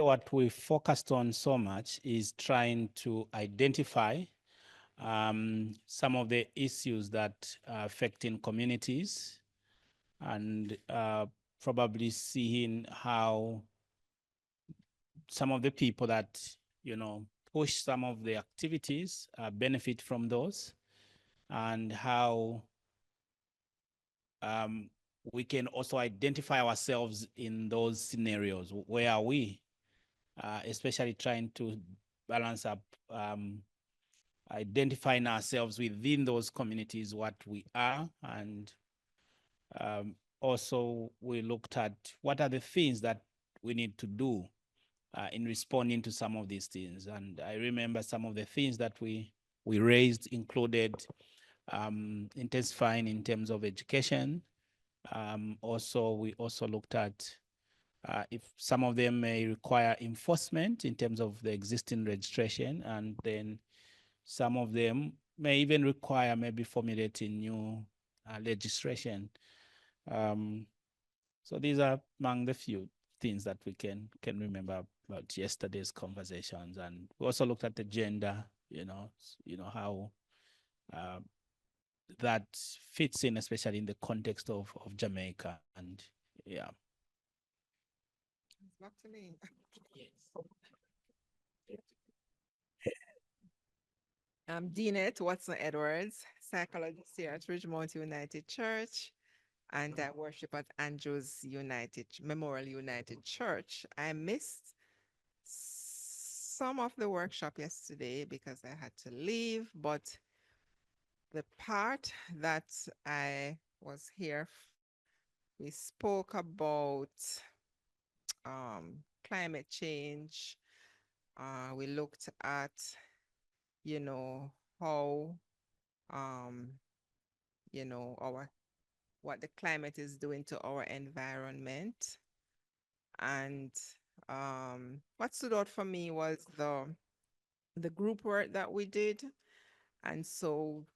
what we focused on so much is trying to identify some of the issues that are affecting communities and probably seeing how some of the people that, you know, push some of the activities benefit from those, and how um, we can also identify ourselves in those scenarios. Where are we? Especially trying to balance up identifying ourselves within those communities, what we are, and also we looked at what are the things that we need to do in responding to some of these things. And I remember some of the things that we raised included intensifying in terms of education. Also, we also looked at if some of them may require enforcement in terms of the existing registration, and then some of them may even require maybe formulating new legislation. Um, so these are among the few things that we can remember about yesterday's conversations. And we also looked at the gender, how uh, that fits in, especially in the context of Jamaica. And yeah. It's back to me. Yes. I'm Deanette Watson Edwards, psychologist here at Ridgemont United Church, and I worship at Andrews United Memorial United Church. I missed some of the workshop yesterday because I had to leave, but the part that I was here, we spoke about climate change. We looked at, you know, how um, our what the climate is doing to our environment. And what stood out for me was the group work that we did. And so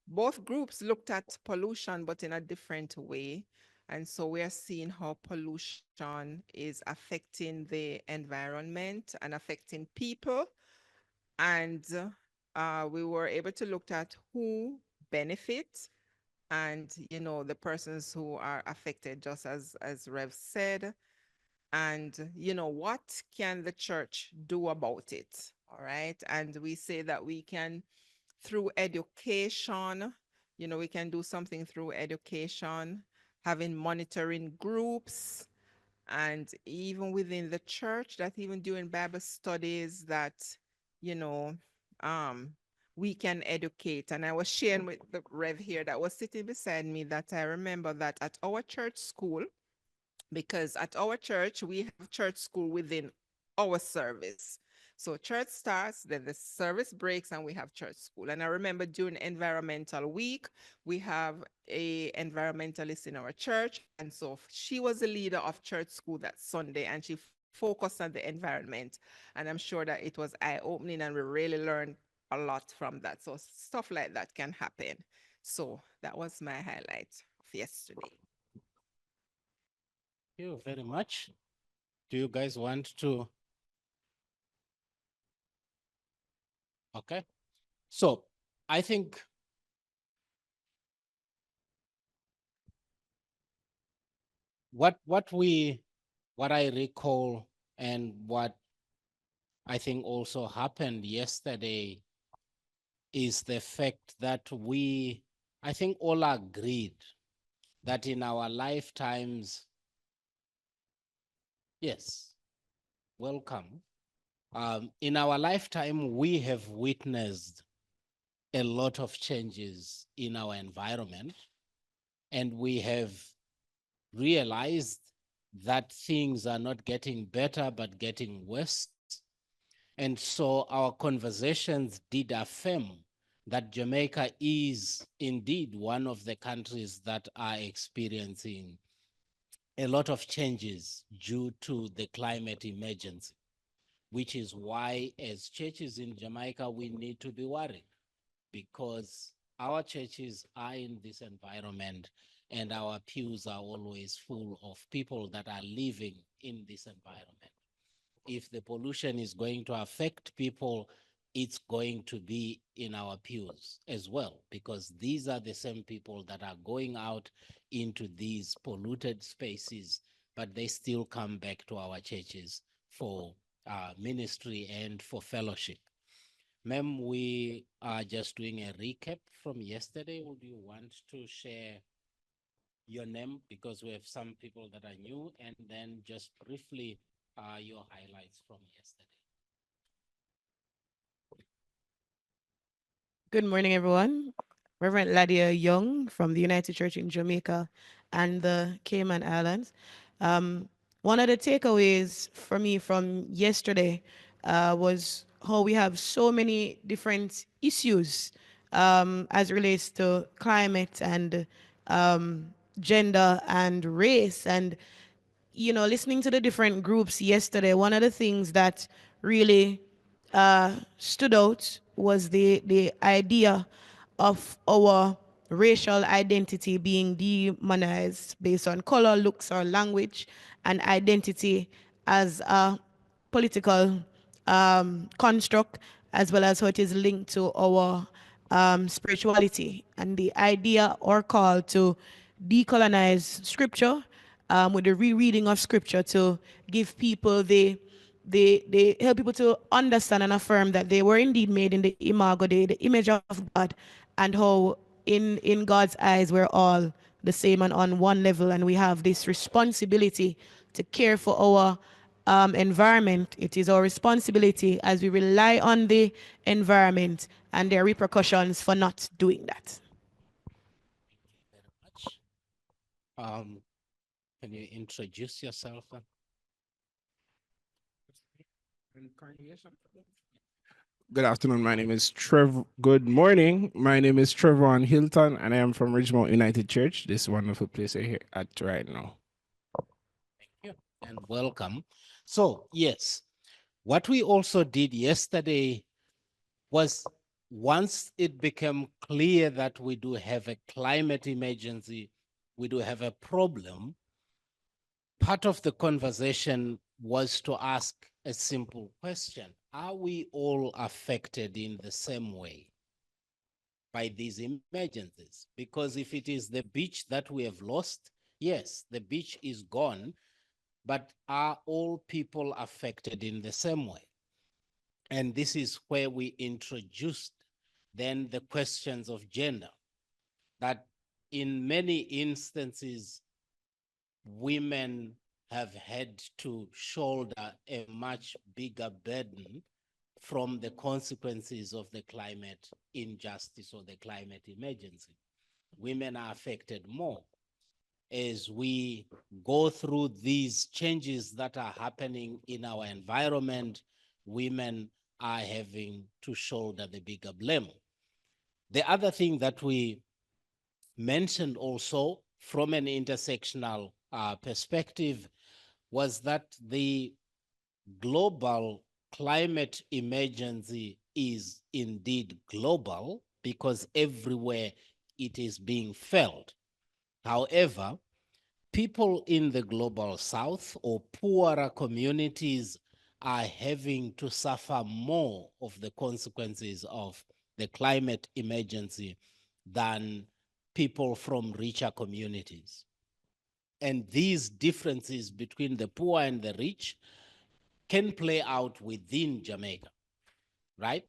both groups looked at pollution, but in a different way. And so we are seeing how pollution is affecting the environment and affecting people. And we were able to look at who benefits and the persons who are affected, just as Rev said, and what can the church do about it. All right, and we say that we can, through education, we can do something through education, having monitoring groups, and even within the church, that even doing Bible studies, that you know um we can educate. And I was sharing with the Rev here that was sitting beside me that I remember that at our church school, because at our church we have church school within our service. So church starts, then the service breaks, and we have church school. And I remember during environmental week, we have a environmentalist in our church. And so she was the leader of church school that Sunday, and she focused on the environment. And I'm sure that it was eye-opening, and we really learned a lot from that. So stuff like that can happen. So that was my highlight of yesterday. Thank you very much. Do you guys want to? Okay. So I think what I recall and what I think also happened yesterday is the fact that I think all agreed that in our lifetimes, yes, welcome. In our lifetime, we have witnessed a lot of changes in our environment, and we have realized that things are not getting better but getting worse. And so our conversations did affirm that Jamaica is indeed one of the countries that are experiencing a lot of changes due to the climate emergency, which is why, as churches in Jamaica, we need to be worried, because our churches are in this environment and our pews are always full of people that are living in this environment. if the pollution is going to affect people, it's going to be in our pews as well, because these are the same people that are going out into these polluted spaces, but they still come back to our churches for ministry and for fellowship. Ma'am, we are just doing a recap from yesterday. Would you want to share your name, because we have some people that are new, and then just briefly your highlights from yesterday? Good morning, everyone. Reverend Ladia Young from the United Church in Jamaica and the Cayman Islands. One of the takeaways for me from yesterday was how we have so many different issues as it relates to climate and gender and race. And listening to the different groups yesterday, one of the things that really stood out was the idea of our racial identity being demonized based on color, looks, or language, and identity as a political construct, as well as how it is linked to our spirituality, and the idea or call to decolonize scripture with the rereading of scripture to give people they help people to understand and affirm that they were indeed made in the imago Dei, the image of God, and how in God's eyes we're all the same and on one level, and we have this responsibility to care for our environment. It is our responsibility as we rely on the environment, and there are repercussions for not doing that. Very much. Can you introduce yourself? Good afternoon. My name is Trevor. Good morning. My name is Trevor Hilton, and I am from Ridgemont United Church. This wonderful place I here at right now. Thank you and welcome. So, yes, what we also did yesterday was, once it became clear that we do have a climate emergency, we do have a problem, part of the conversation was to ask a simple question: are we all affected in the same way by these emergencies? Because if it is the beach that we have lost, yes, the beach is gone, but are all people affected in the same way? And this is where we introduced then the questions of gender, that in many instances, women have had to shoulder a much bigger burden from the consequences of the climate injustice or the climate emergency. Women are affected more as we go through these changes that are happening in our environment. Women are having to shoulder the bigger blame. The other thing that we mentioned also from an intersectional perspective was that the global climate emergency is indeed global, because everywhere it is being felt. However, people in the global south or poorer communities are having to suffer more of the consequences of the climate emergency than people from richer communities. And these differences between the poor and the rich can play out within Jamaica, right?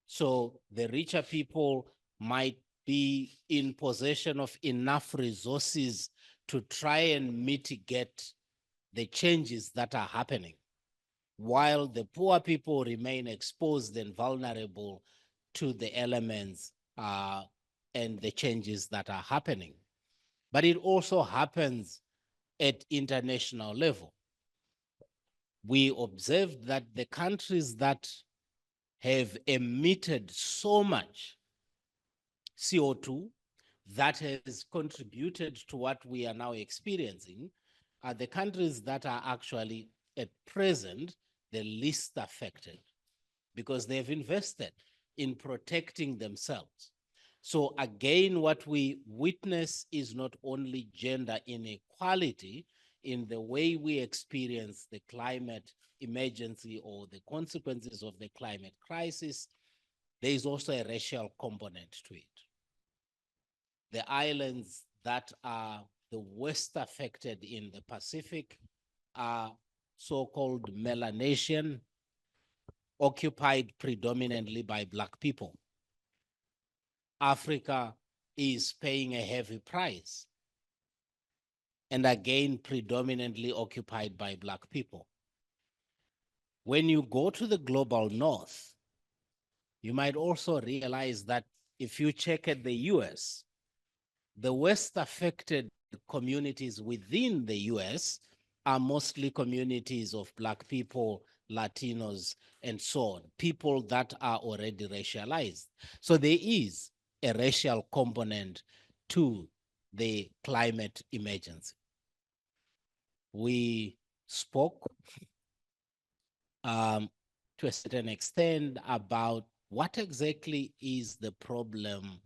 So the richer people might be in possession of enough resources to try and mitigate the changes that are happening, while the poor people remain exposed and vulnerable to the elements and the changes that are happening. But it also happens at international level. We observed that the countries that have emitted so much CO2 that has contributed to what we are now experiencing are the countries that are actually at present the least affected, because they've invested in protecting themselves. So again, what we witness is not only gender inequality, in the way we experience the climate emergency or the consequences of the climate crisis, there is also a racial component to it. The islands that are the worst affected in the Pacific are so-called Melanesian, occupied predominantly by Black people. Africa is paying a heavy price, and again, predominantly occupied by Black people. When you go to the global north, you might also realize that if you check at the US, the worst affected communities within the US are mostly communities of Black people, Latinos, and so on, people that are already racialized. So there is a racial component to the climate emergency. We spoke um, to a certain extent about what exactly is the problem.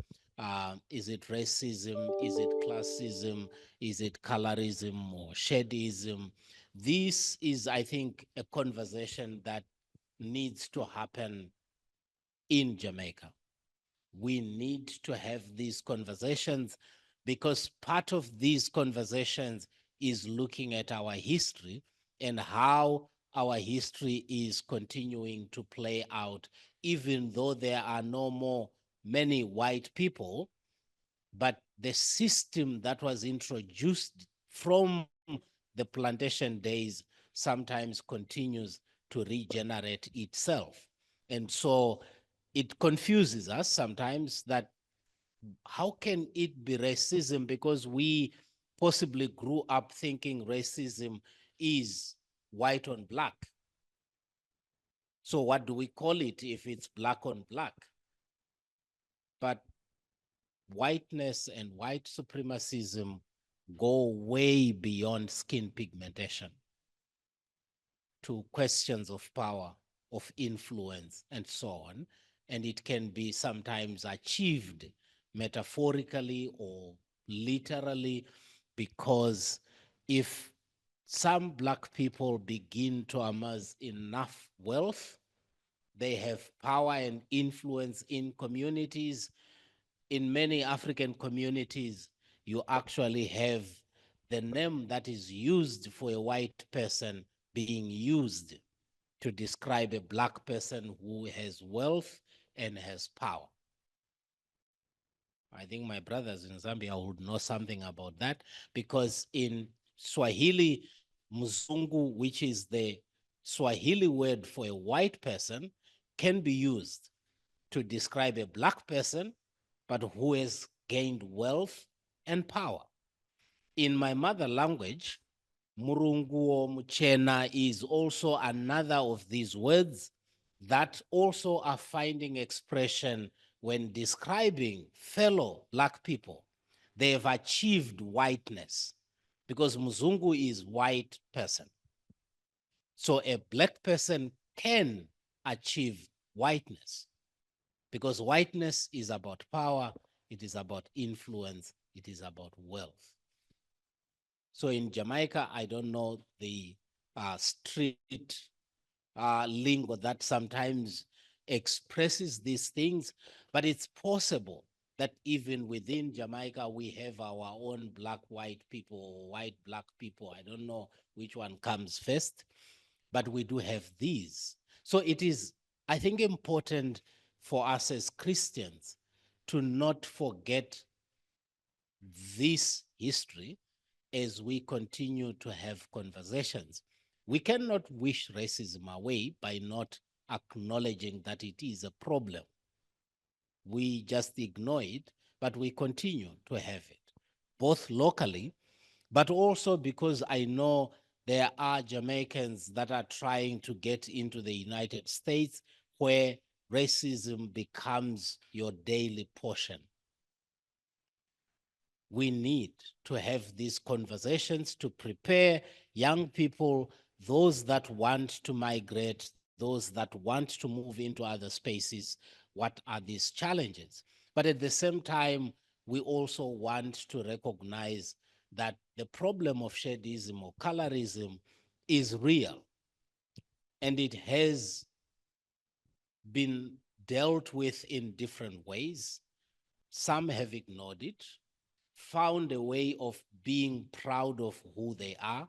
Is it racism? Is it classism? Is it colorism or shadism? This is, I think, a conversation that needs to happen in Jamaica. We need to have these conversations because part of these conversations is looking at our history and how our history is continuing to play out, even though there are no more many white people, but the system that was introduced from the plantation days sometimes continues to regenerate itself. And so it confuses us sometimes that how can it be racism because we possibly grew up thinking racism is white on black. So what do we call it if it's black on black? But whiteness and white supremacism go way beyond skin pigmentation to questions of power, of influence, and so on. And it can be sometimes achieved metaphorically or literally, because if some Black people begin to amass enough wealth, they have power and influence in communities. In many African communities, you actually have the name that is used for a white person being used to describe a Black person who has wealth and has power. I think my brothers in Zambia would know something about that, because in Swahili, Mzungu, which is the Swahili word for a white person, can be used to describe a Black person, but who has gained wealth and power. In my mother language, Murunguo Muchena is also another of these words that also are finding expression when describing fellow Black people. They have achieved whiteness because Mzungu is white person. So a Black person can achieve whiteness because whiteness is about power, it is about influence, it is about wealth. So in Jamaica, I don't know the street lingo that sometimes expresses these things, but it's possible that even within Jamaica, we have our own Black, white people, or white, Black people. I don't know which one comes first, but we do have these. So it is, I think, important for us as Christians to not forget this history as we continue to have conversations. We cannot wish racism away by not acknowledging that it is a problem. We just ignore it, but we continue to have it, both locally, but also because I know there are Jamaicans that are trying to get into the United States where racism becomes your daily portion. We need to have these conversations to prepare young people, those that want to migrate, those that want to move into other spaces. What are these challenges? But at the same time, we also want to recognize that the problem of shadism or colorism is real, and it has been dealt with in different ways. Some have ignored it, found a way of being proud of who they are.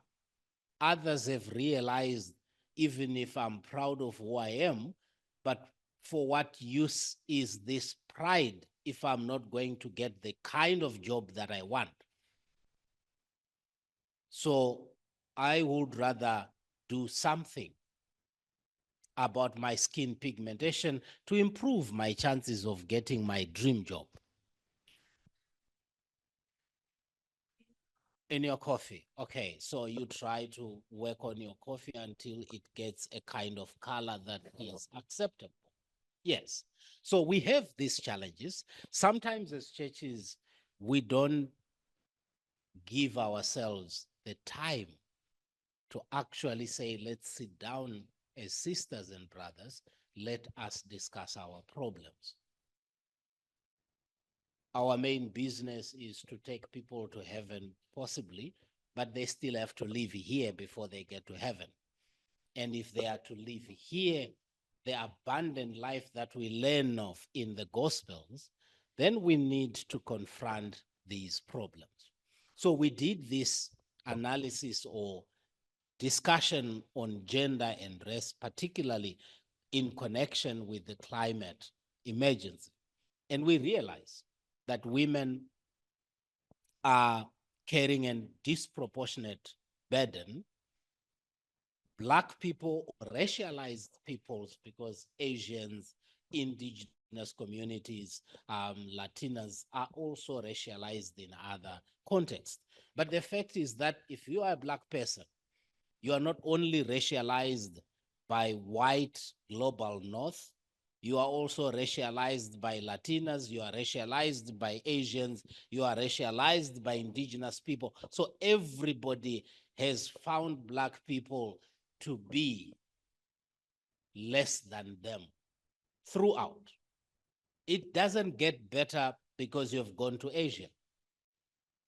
Others have realized, even if I'm proud of who I am, but for what use is this pride if I'm not going to get the kind of job that I want? So I would rather do something about my skin pigmentation to improve my chances of getting my dream job. In your coffee. Okay, so you try to work on your coffee until it gets a kind of color that is acceptable. Yes. So we have these challenges. Sometimes as churches, we don't give ourselves the time to actually say, let's sit down as sisters and brothers, let us discuss our problems. Our main business is to take people to heaven, possibly, but they still have to live here before they get to heaven. And if they are to live here, the abundant life that we learn of in the Gospels, then we need to confront these problems. So we did this analysis or discussion on gender and race, particularly in connection with the climate emergency. And we realize that women are carrying a disproportionate burden. Black people, racialized peoples, because Asians, indigenous communities, Latinas are also racialized in other contexts. But the fact is that if you are a Black person, you are not only racialized by white global north, you are also racialized by Latinas, you are racialized by Asians, you are racialized by indigenous people. So everybody has found Black people to be less than them throughout. It doesn't get better because you've gone to Asia.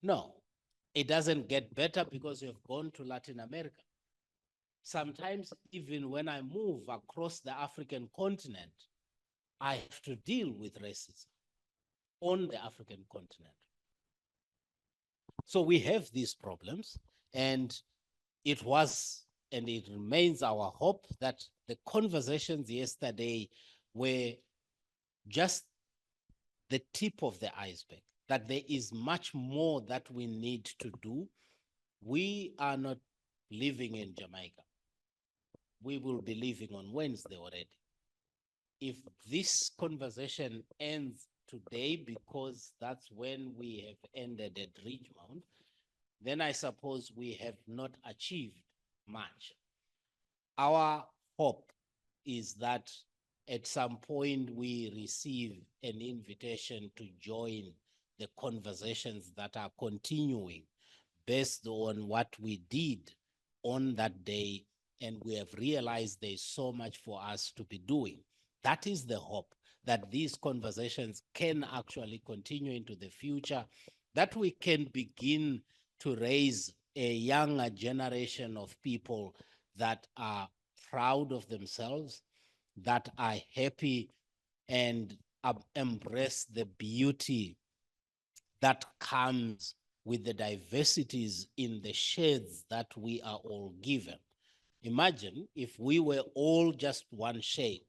No, it doesn't get better because you've gone to Latin America. Sometimes, even when I move across the African continent, I have to deal with racism on the African continent. So we have these problems, and it was and it remains our hope that the conversations yesterday were just the tip of the iceberg, that there is much more that we need to do. We are not living in Jamaica. We will be leaving on Wednesday already. If this conversation ends today, because that's when we have ended at Ridgemount, then I suppose we have not achieved much. Our hope is that at some point we receive an invitation to join the conversations that are continuing based on what we did on that day, and we have realized there's so much for us to be doing. That is the hope, that these conversations can actually continue into the future, that we can begin to raise a younger generation of people that are proud of themselves, that are happy and embrace the beauty that comes with the diversities in the shades that we are all given. Imagine if we were all just one shade.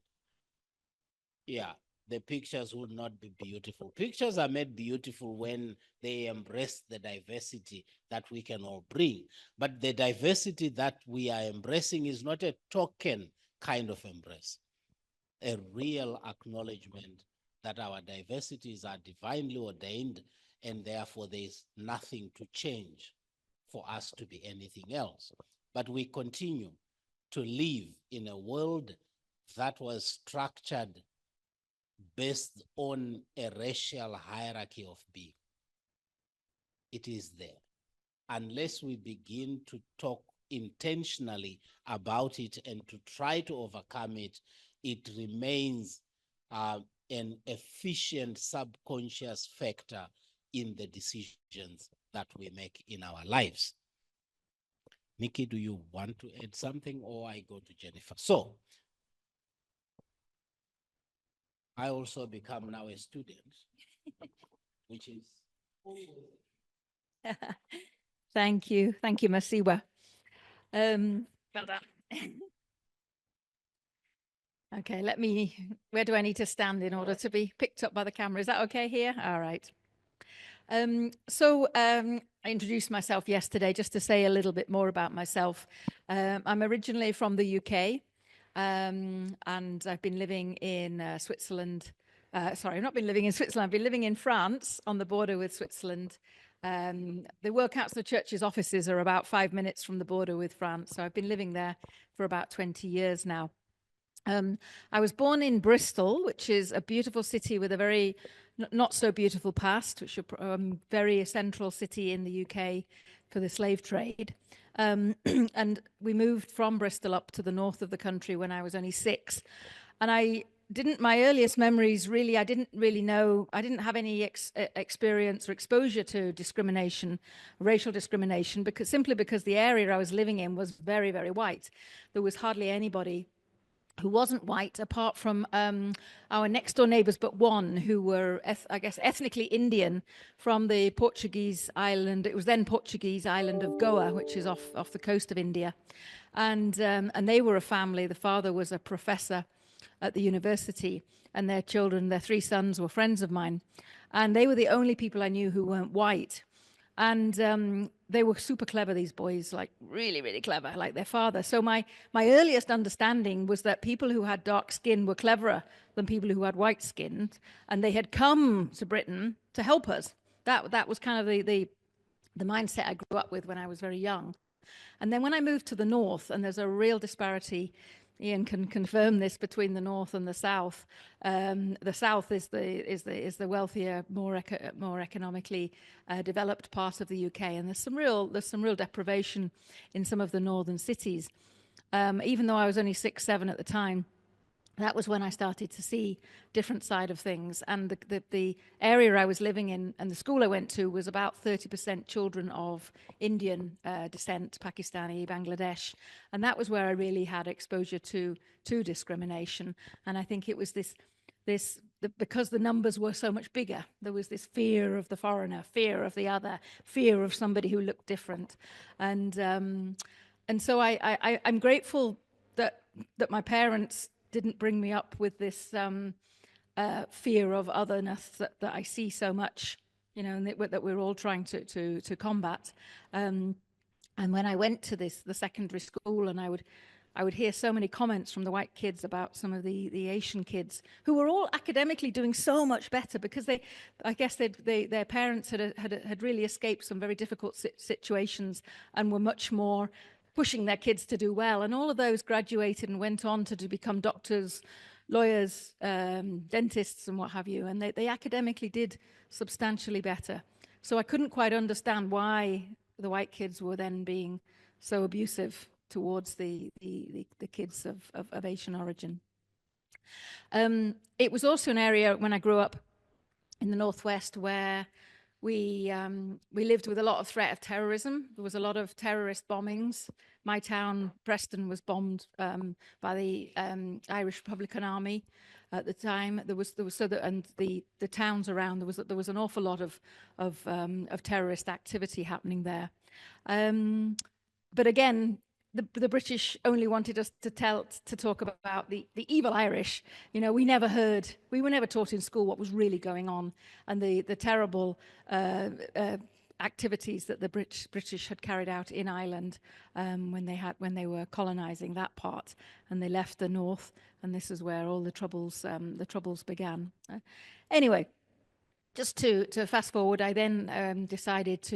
Yeah, the pictures would not be beautiful. Pictures are made beautiful when they embrace the diversity that we can all bring. But the diversity that we are embracing is not a token kind of embrace, a real acknowledgement that our diversities are divinely ordained, and therefore there's nothing to change for us to be anything else. But we continue to live in a world that was structured based on a racial hierarchy of being. It is there. Unless we begin to talk intentionally about it and to try to overcome it, it remains an efficient subconscious factor in the decisions that that we make in our lives. Nikki, do you want to add something, or I go to Jennifer? So I also become now a student, which is Thank you, Masiwa. Well done. Okay, where do I need to stand in order to be picked up by the camera? Is that okay here? All right. I introduced myself yesterday just to say a little bit more about myself. I'm originally from the UK, and I've been living in Switzerland. Sorry, I've not been living in Switzerland. I've been living in France on the border with Switzerland. The World Council of Churches offices are about 5 minutes from the border with France. So I've been living there for about 20 years now. I was born in Bristol, which is a beautiful city with a very not so beautiful past, which is a very central city in the UK for the slave trade. And we moved from Bristol up to the north of the country when I was only 6. And my earliest memories really, I didn't have any experience or exposure to discrimination, racial discrimination, simply because the area I was living in was very, very white. There was hardly anybody who wasn't white, apart from our next door neighbors, but one who were, I guess, ethnically Indian from the Portuguese island. It was then Portuguese island of Goa, which is off the coast of India. And they were a family. The father was a professor at the university, and their children, their 3 sons, were friends of mine. And they were the only people I knew who weren't white. And they were super clever, these boys, like really, really clever, like their father. So my earliest understanding was that people who had dark skin were cleverer than people who had white skin, and they had come to Britain to help us. That was kind of the mindset I grew up with when I was very young. And then when I moved to the north, and there's a real disparity, Ian can confirm this, between the north and the south. The south is the wealthier, more economically developed part of the UK, and there's some real deprivation in some of the northern cities. Even though I was only 6, 7 at the time, that was when I started to see different side of things. And the area I was living in and the school I went to was about 30% children of Indian descent, Pakistani, Bangladesh. And that was where I really had exposure to discrimination. And I think it was because the numbers were so much bigger, there was this fear of the foreigner, fear of the other, fear of somebody who looked different. And so I'm grateful that my parents didn't bring me up with this fear of otherness that I see so much, and that we're all trying to combat. And when I went to the secondary school, and I would hear so many comments from the white kids about some of the Asian kids who were all academically doing so much better because their parents had really escaped some very difficult situations and were much more pushing their kids to do well. And all of those graduated and went on to become doctors, lawyers, dentists, and what have you. And they academically did substantially better. So I couldn't quite understand why the white kids were then being so abusive towards the kids of Asian origin. It was also an area when I grew up in the Northwest where we lived with a lot of threat of terrorism. There was a lot of terrorist bombings. My town, Preston, was bombed by the Irish Republican Army at the time. And the towns around, there was an awful lot of terrorist activity happening there. But again, the British only wanted us to talk about the evil Irish. We were never taught in school what was really going on, and the terrible activities that the British had carried out in Ireland when they were colonizing that part, and they left the north, and this is where all the troubles began. Anyway. Just to fast forward, I then decided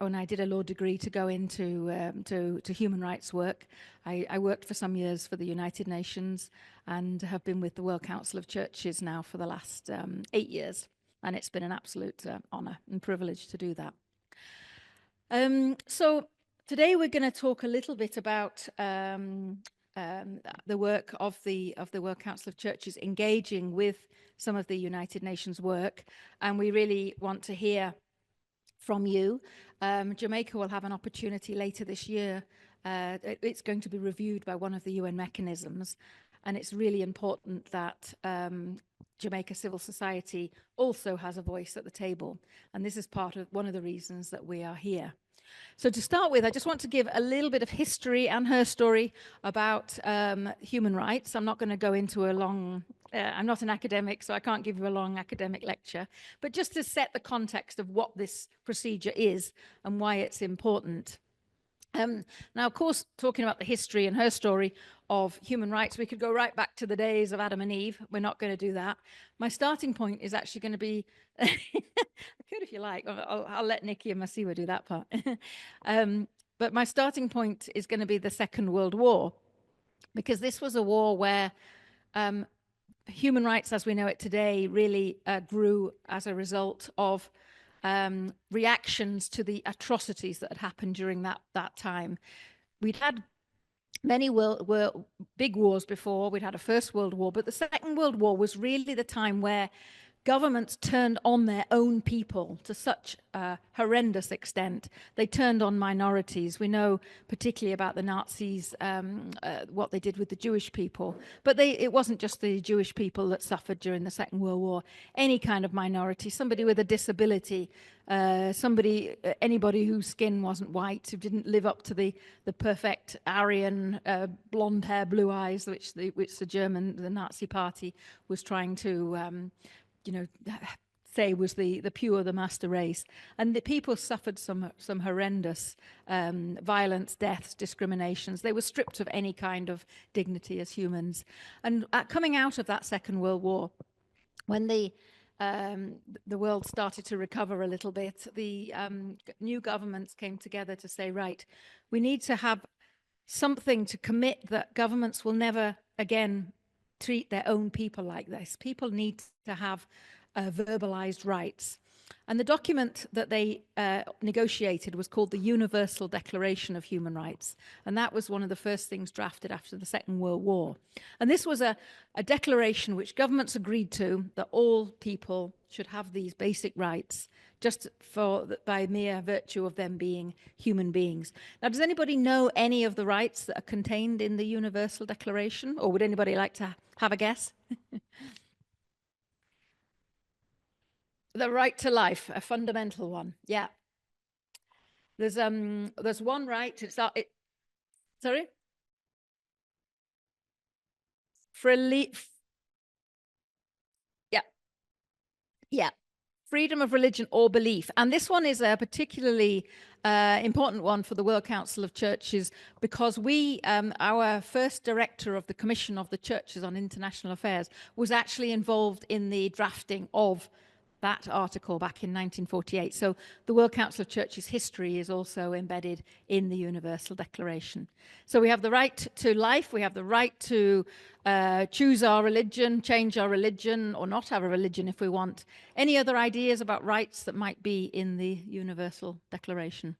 when I did a law degree, to go into to human rights work. I worked for some years for the United Nations and have been with the World Council of Churches now for the last 8 years. And it's been an absolute honor and privilege to do that. So today we're going to talk a little bit about the work of the World Council of Churches engaging with some of the United Nations work, and we really want to hear from you. Jamaica will have an opportunity later this year. It's going to be reviewed by one of the UN mechanisms, and it's really important that Jamaica civil society also has a voice at the table. And this is one of the reasons that we are here. So to start with, I just want to give a little bit of history and her story about human rights. I'm not going to go into a long, I'm not an academic, so I can't give you a long academic lecture, but just to set the context of what this procedure is and why it's important. Now, of course, talking about the history and her story of human rights, we could go right back to the days of Adam and Eve. We're not going to do that. My starting point is actually going to be, I could if you like, I'll let Nikki and Masiwa do that part. But my starting point is going to be the Second World War, because this was a war where human rights as we know it today really grew as a result of reactions to the atrocities that had happened during that time. We'd had many big wars before. We'd had a First World War, but the Second World War was really the time where governments turned on their own people to such a horrendous extent. They turned on minorities. We know particularly about the Nazis, what they did with the Jewish people. But it wasn't just the Jewish people that suffered during the Second World War. Any kind of minority, somebody with a disability, anybody whose skin wasn't white, who didn't live up to the perfect Aryan blonde hair, blue eyes, which the Nazi Party was trying to say was the pure, the master race. And the people suffered some horrendous violence, deaths, discriminations. They were stripped of any kind of dignity as humans. And coming out of that Second World War, when the world started to recover a little bit, the new governments came together to say, right, we need to have something to commit that governments will never again treat their own people like this. People need to have verbalized rights. And the document that they negotiated was called the Universal Declaration of Human Rights. And that was one of the first things drafted after the Second World War. And this was a declaration which governments agreed to, that all people should have these basic rights just by mere virtue of them being human beings. Now, does anybody know any of the rights that are contained in the Universal Declaration? Or would anybody like to have a guess? The right to life, a fundamental one. Yeah. There's one right. Sorry? Yeah. Yeah. Freedom of religion or belief. And this one is a particularly important one for the World Council of Churches, because our first director of the Commission of the Churches on International Affairs was actually involved in the drafting of that article back in 1948. So the World Council of Churches history is also embedded in the Universal Declaration. So we have the right to life, we have the right to choose our religion, change our religion, or not have a religion if we want. Any other ideas about rights that might be in the Universal Declaration?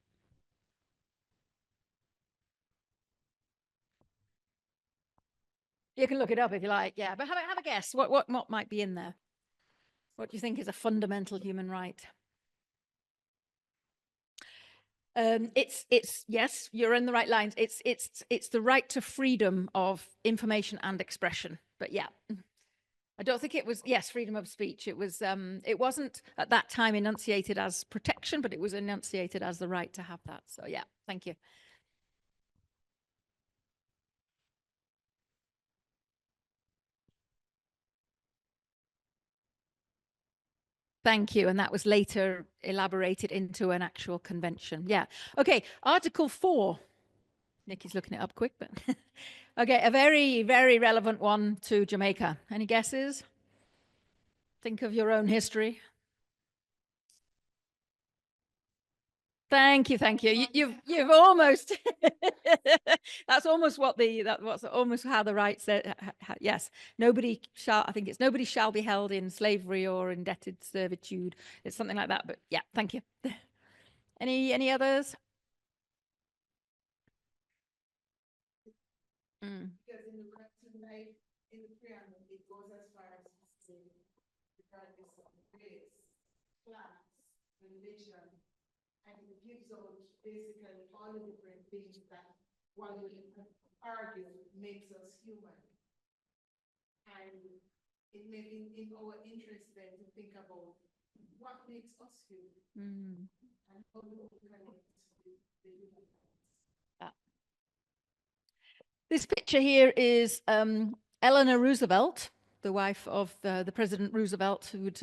You can look it up if you like, yeah, but have a guess. What might be in there? What do you think is a fundamental human right? It's yes, you're in the right lines. It's the right to freedom of information and expression. But yeah, I don't think it was, yes, freedom of speech. It wasn't at that time enunciated as protection, but it was enunciated as the right to have that. So yeah, thank you. Thank you. And that was later elaborated into an actual convention. Yeah. Okay. Article 4. Nikki's looking it up quick, but okay. A very, very relevant one to Jamaica. Any guesses? Think of your own history. Thank you. Thank you. You've almost, that's almost what's almost how the right said. Yes. I think it's nobody shall be held in slavery or indebted servitude. It's something like that, but yeah, thank you. Any others? Because in the right to life, in the preamble, it goes as far as to say, regardless of race, class, religion, and it gives out basically all the different things that one would argue makes us human. And in our interest then to think about what makes us human and how do we connect with the human rights. This picture here is Eleanor Roosevelt, the wife of the President Roosevelt, who'd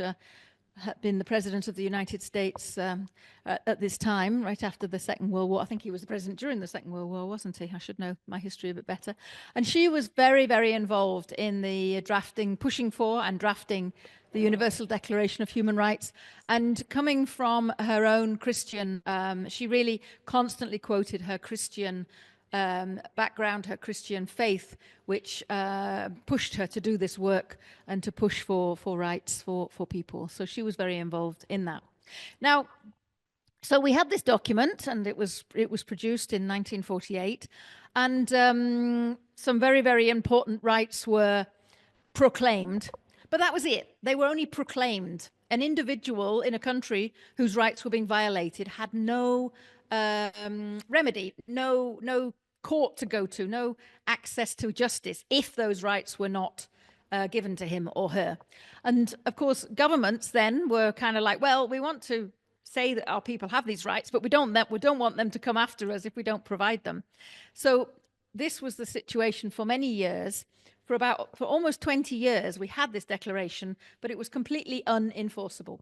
had been the president of the United States at this time, right after the Second World War. I think he was the president during the Second World War, wasn't he? I should know my history a bit better. And she was very, very involved in the drafting, pushing for and drafting the Universal Declaration of Human Rights. And coming from her own Christian, she really constantly quoted her Christian background, her Christian faith, which pushed her to do this work and to push for rights for people. So she was very involved in that. Now, so we had this document, and it was produced in 1948, and some very, very important rights were proclaimed, but that was it. They were only proclaimed. An individual in a country whose rights were being violated had no remedy, no court to go to, no access to justice if those rights were not given to him or her. And of course, governments then were kind of like, well, we want to say that our people have these rights, but we don't want them to come after us if we don't provide them. So this was the situation for many years. For almost 20 years, we had this declaration, but it was completely unenforceable.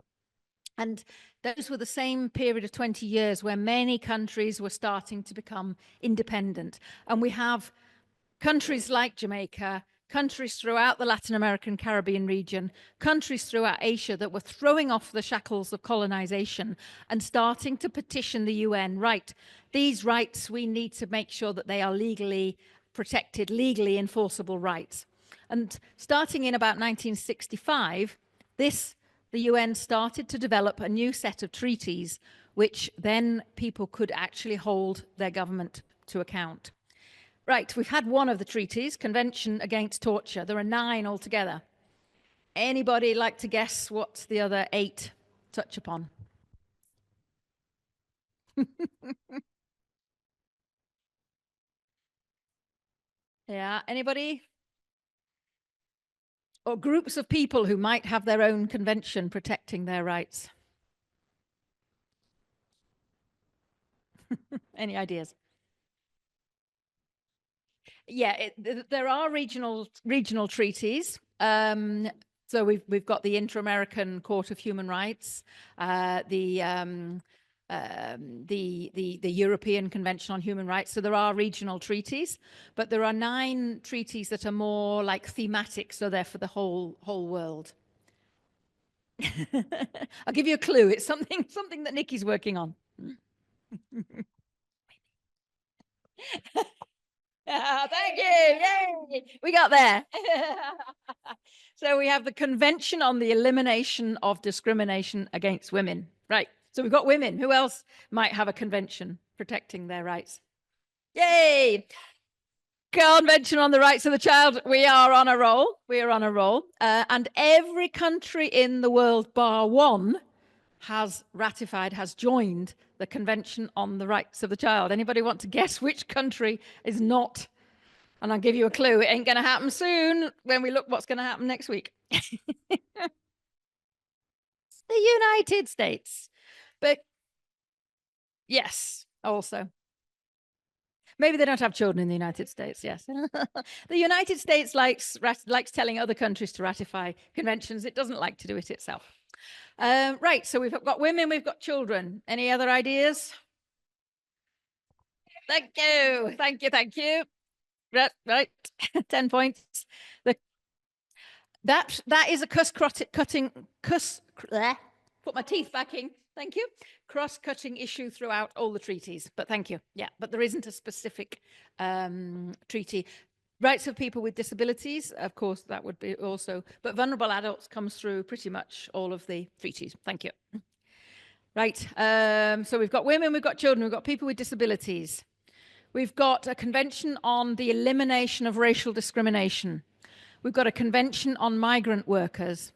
And those were the same period of 20 years where many countries were starting to become independent. And we have countries like Jamaica, countries throughout the Latin American Caribbean region, countries throughout Asia that were throwing off the shackles of colonization and starting to petition the UN, right, these rights, we need to make sure that they are legally protected, legally enforceable rights. And starting in about 1965, the UN started to develop a new set of treaties, which then people could actually hold their government to account. Right, we've had one of the treaties, Convention Against Torture. There are 9 altogether. Anybody like to guess what the other 8 touch upon? Yeah, anybody? Or groups of people who might have their own convention protecting their rights? Any ideas? Yeah, there are regional treaties. So we've got the Inter-American Court of Human Rights, the European Convention on Human Rights. So there are regional treaties, but there are 9 treaties that are more like thematic, so they're for the whole world. I'll give you a clue. It's something that Nikki's working on. Thank you. Yay! We got there. So we have the Convention on the Elimination of Discrimination Against Women. Right. So we've got women. Who else might have a convention protecting their rights? Yay! Convention on the Rights of the Child. We are on a roll. We are on a roll. And every country in the world, bar one, has ratified, has joined the Convention on the Rights of the Child. Anybody want to guess which country is not? And I'll give you a clue. It ain't going to happen soon when we look what's going to happen next week. The United States. But yes, also. Maybe they don't have children in the United States, yes. The United States likes telling other countries to ratify conventions. It doesn't like to do it itself. Right, so we've got women, we've got children. Any other ideas? Thank you, thank you, thank you. Right, 10 points. That is a put my teeth back in. Thank you. Cross-cutting issue throughout all the treaties, but thank you. Yeah, but there isn't a specific treaty. Rights of people with disabilities, of course, that would be also, but vulnerable adults comes through pretty much all of the treaties. Thank you. Right, so we've got women, we've got children, we've got people with disabilities. We've got a convention on the elimination of racial discrimination. We've got a convention on migrant workers.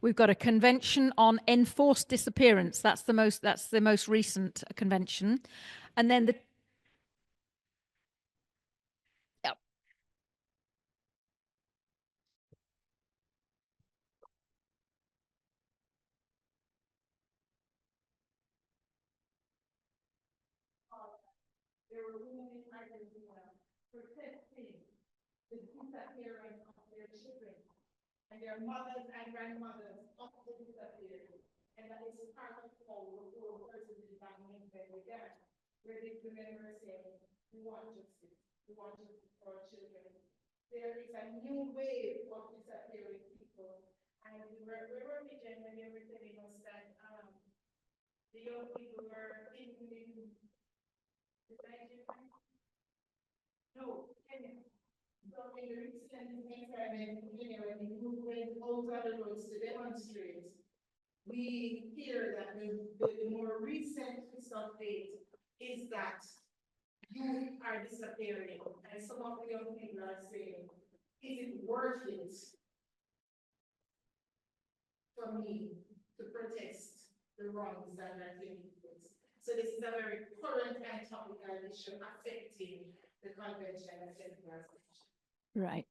We've got a convention on enforced disappearance. That's the most recent convention. And then yep. There were women in Argentina protesting the disappearance of their children and their mothers and grandmothers also disappeared. And that is part of all the poor persons in that movement began, where these women were saying, we want justice for our children. There is a new wave of disappearing people. And we were region when they were telling us that the young people were in no, Kenya. So in the recent experiment in Kenya, when the movement out of the roads to demonstrate, we hear that the more recent twist of fate is that youth are disappearing. And some of the young people are saying, is it worth it for me to protest the wrongs that are taking place? So this is a very current and topical issue affecting the convention and the. Right.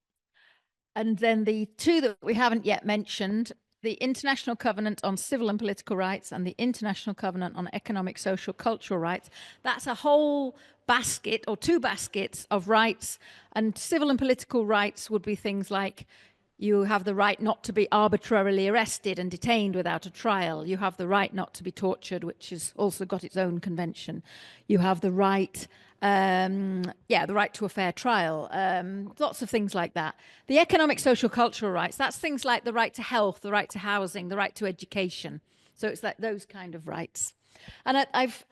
And then the two that we haven't yet mentioned, the International Covenant on Civil and Political Rights and the International Covenant on Economic, Social, Cultural Rights. That's a whole basket or two baskets of rights. And civil and political rights would be things like you have the right not to be arbitrarily arrested and detained without a trial. You have the right not to be tortured, which has also got its own convention. You have the right, the right to a fair trial. Lots of things like that. The economic, social, cultural rights, that's things like the right to health, the right to housing, the right to education. So it's like those kind of rights. And I've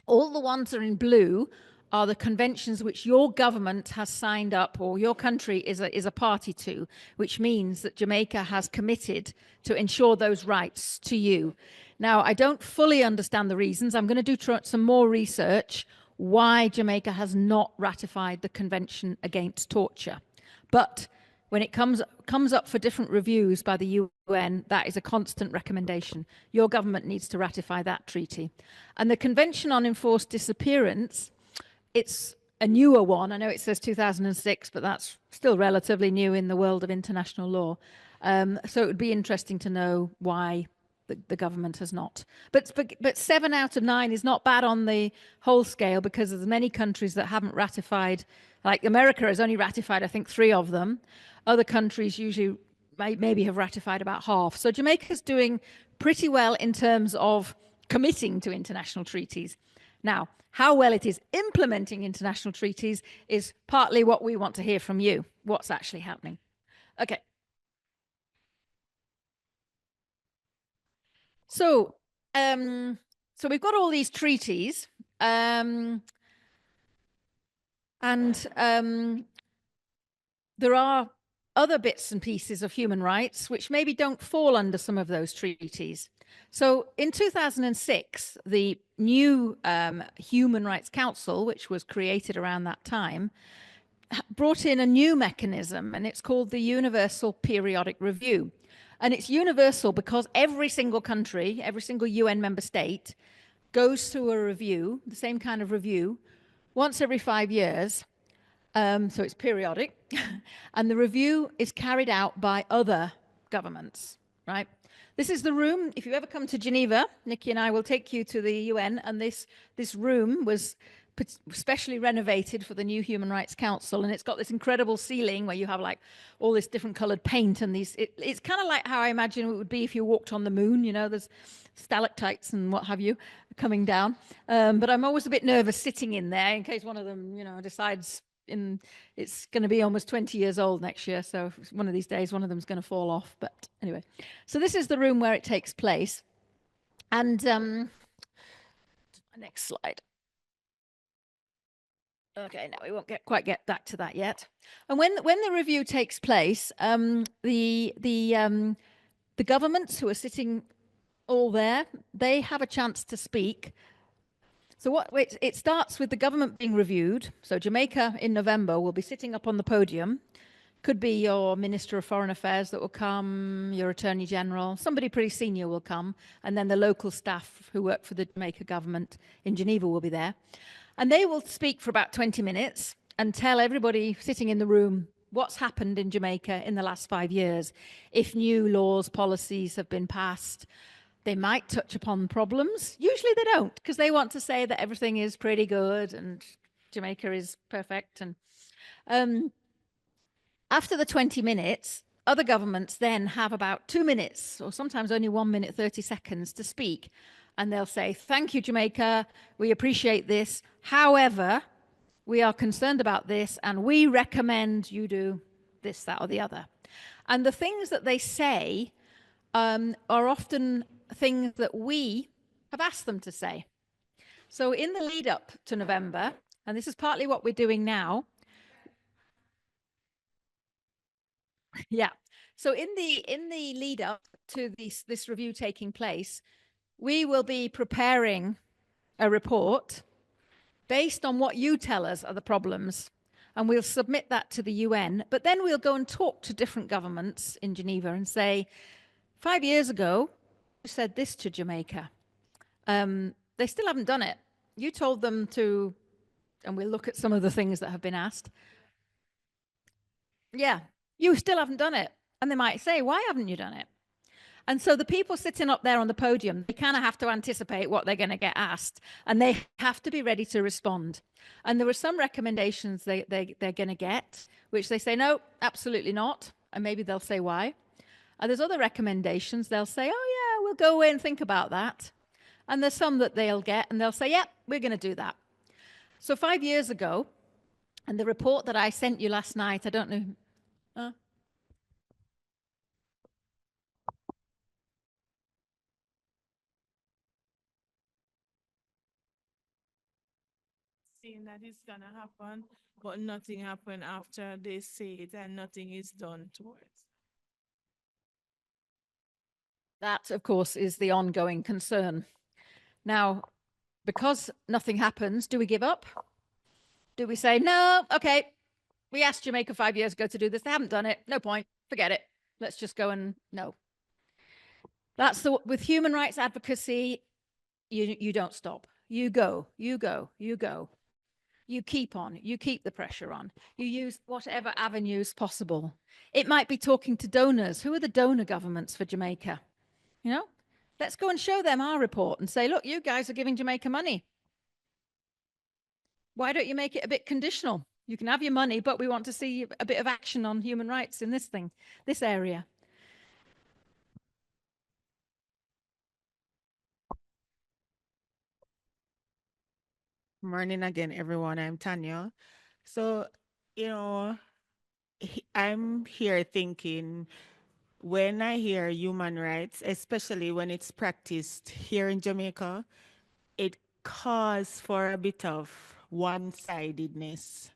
all the ones that are in blue are the conventions which your government has signed up or your country is a party to, which means that Jamaica has committed to ensure those rights to you. Now, I don't fully understand the reasons. I'm going to do some more research why Jamaica has not ratified the Convention Against Torture. But when it comes up for different reviews by the UN, that is a constant recommendation. Your government needs to ratify that treaty. And the Convention on Enforced Disappearance, it's a newer one. I know it says 2006, but that's still relatively new in the world of international law. So it would be interesting to know why the government has not. But 7 out of 9 is not bad on the whole scale, because there's many countries that haven't ratified. Like America has only ratified, I think, 3 of them. Other countries usually maybe have ratified about half. So Jamaica's doing pretty well in terms of committing to international treaties. Now, how well it is implementing international treaties is partly what we want to hear from you, what's actually happening. Okay. So we've got all these treaties, and there are other bits and pieces of human rights which maybe don't fall under some of those treaties. So in 2006, the new Human Rights Council, which was created around that time, brought in a new mechanism, and it's called the Universal Periodic Review. And it's universal because every single country, every single UN member state goes through a review, the same kind of review, once every 5 years. So it's periodic. And the review is carried out by other governments, right? This is the room. If you ever come to Geneva, Nikki and I will take you to the UN. And this room was specially renovated for the new Human Rights Council, and it's got this incredible ceiling where you have like all this different colored paint, and it's kind of like how I imagine it would be if you walked on the moon. You know, there's stalactites and what have you coming down, but I'm always a bit nervous sitting in there in case one of them, you know, decides it's going to be almost 20 years old next year, so one of these days one of them's going to fall off. But anyway, so this is the room where it takes place. And next slide. Okay, now we won't quite get back to that yet. And when the review takes place, the governments who are sitting all there, they have a chance to speak. So it starts with the government being reviewed. So Jamaica in November will be sitting up on the podium Could be your Minister of Foreign Affairs that will come, your Attorney General, somebody pretty senior will come, and then the local staff who work for the Jamaica government in Geneva will be there. And they will speak for about 20 minutes and tell everybody sitting in the room what's happened in Jamaica in the last 5 years. If new laws, policies have been passed, they might touch upon problems. Usually they don't, because they want to say that everything is pretty good and Jamaica is perfect. And after the 20 minutes, other governments then have about 2 minutes, or sometimes only 1 minute, 30 seconds to speak. And they'll say, thank you, Jamaica. We appreciate this. However, we are concerned about this, and we recommend you do this, that, or the other. And the things that they say are often things that we have asked them to say. So in the lead up to November, and this is partly what we're doing now. Yeah. So in the lead up to this review taking place, we will be preparing a report based on what you tell us are the problems, and we'll submit that to the UN. But then we'll go and talk to different governments in Geneva and say, 5 years ago, you said this to Jamaica. They still haven't done it. You told them to, and we'll look at some of the things that have been asked. Yeah, you still haven't done it. And they might say, why haven't you done it? And so the people sitting up there on the podium, they kind of have to anticipate what they're going to get asked, and they have to be ready to respond. And there were some recommendations they're going to get, which they say, no, absolutely not. And maybe they'll say why. And there's other recommendations. They'll say, oh, yeah, we'll go away and think about that. And there's some that they'll get, and they'll say, yeah, we're going to do that. So 5 years ago, and the report that I sent you last night, I don't know. Saying that it's gonna happen, but nothing happened after they say it, and nothing is done towards. That, of course, is the ongoing concern. Now, because nothing happens, do we give up? Do we say, no, okay, we asked Jamaica 5 years ago to do this. They haven't done it. No point. Forget it. Let's just go and no. That's with human rights advocacy, you don't stop. You go, you go, you go. You keep on, you keep the pressure on. You use whatever avenues possible. It might be talking to donors. Who are the donor governments for Jamaica? You know, let's go and show them our report and say, look, you guys are giving Jamaica money. Why don't you make it a bit conditional? You can have your money, but we want to see a bit of action on human rights in this area. Morning again, everyone. I'm Tanya. So, I'm here thinking, when I hear human rights, especially when it's practiced here in Jamaica, it calls for a bit of one-sidedness.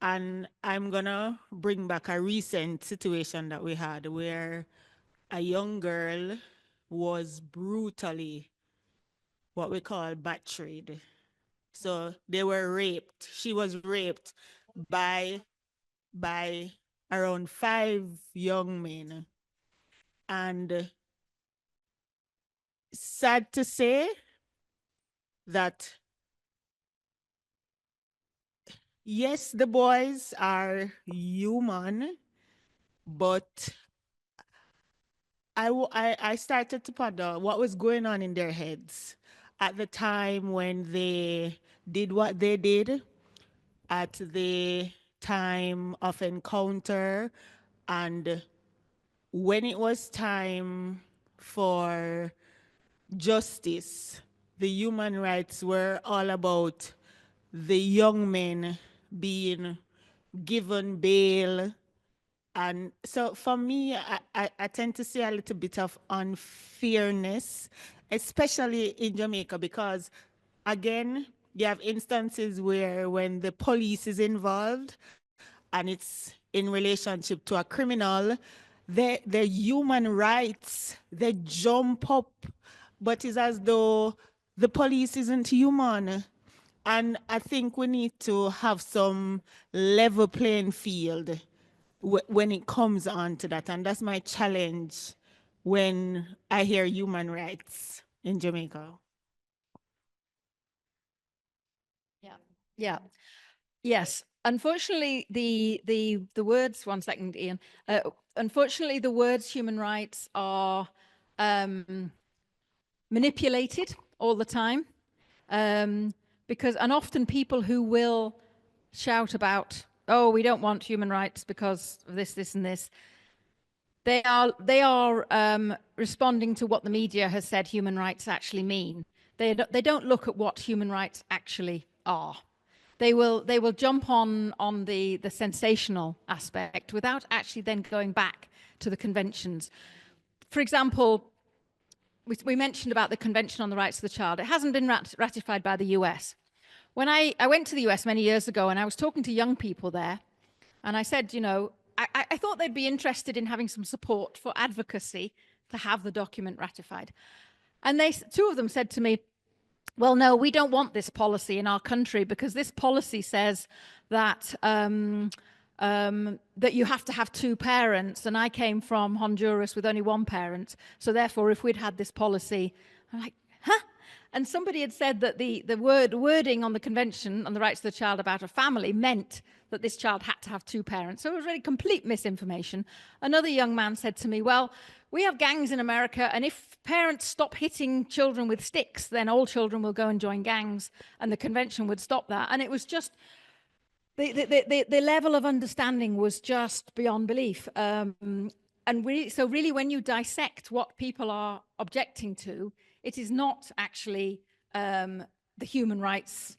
And I'm gonna bring back a recent situation that we had where a young girl was brutally, what we call, battered. So they were raped. She was raped by around 5 young men. And sad to say that, yes, the boys are human, but I started to ponder what was going on in their heads at the time when they did what they did, at the time of encounter, and when it was time for justice. The human rights were all about the young men being given bail. And so for me, I tend to see a little bit of unfairness, especially in Jamaica, because again, you have instances where when the police is involved and it's in relationship to a criminal, the human rights, they jump up, but it's as though the police isn't human. And I think we need to have some level playing field. when it comes on to that. And that's my challenge when I hear human rights in Jamaica. Yeah. Yeah. Yes. Unfortunately, the words. 1 second, Ian. Unfortunately, the words human rights are manipulated all the time, because and often people who will shout about, oh, we don't want human rights because of this, this, and this. They are responding to what the media has said human rights actually mean. They don't look at what human rights actually are. They will jump on the sensational aspect without actually then going back to the conventions. For example, we mentioned about the Convention on the Rights of the Child. It hasn't been ratified by the US. When I went to the US many years ago and I was talking to young people there, and I said, you know, I thought they'd be interested in having some support for advocacy to have the document ratified. And two of them said to me, well, no, we don't want this policy in our country because this policy says that that you have to have 2 parents. And I came from Honduras with only 1 parent. So therefore, if we'd had this policy, I'm like, huh? And somebody had said that the wording on the Convention on the Rights of the Child about a family meant that this child had to have 2 parents. So it was really complete misinformation. Another young man said to me, well, we have gangs in America, and if parents stop hitting children with sticks, then all children will go and join gangs, and the convention would stop that. And it was just, the level of understanding was just beyond belief. And so really, when you dissect what people are objecting to, it is not actually the human rights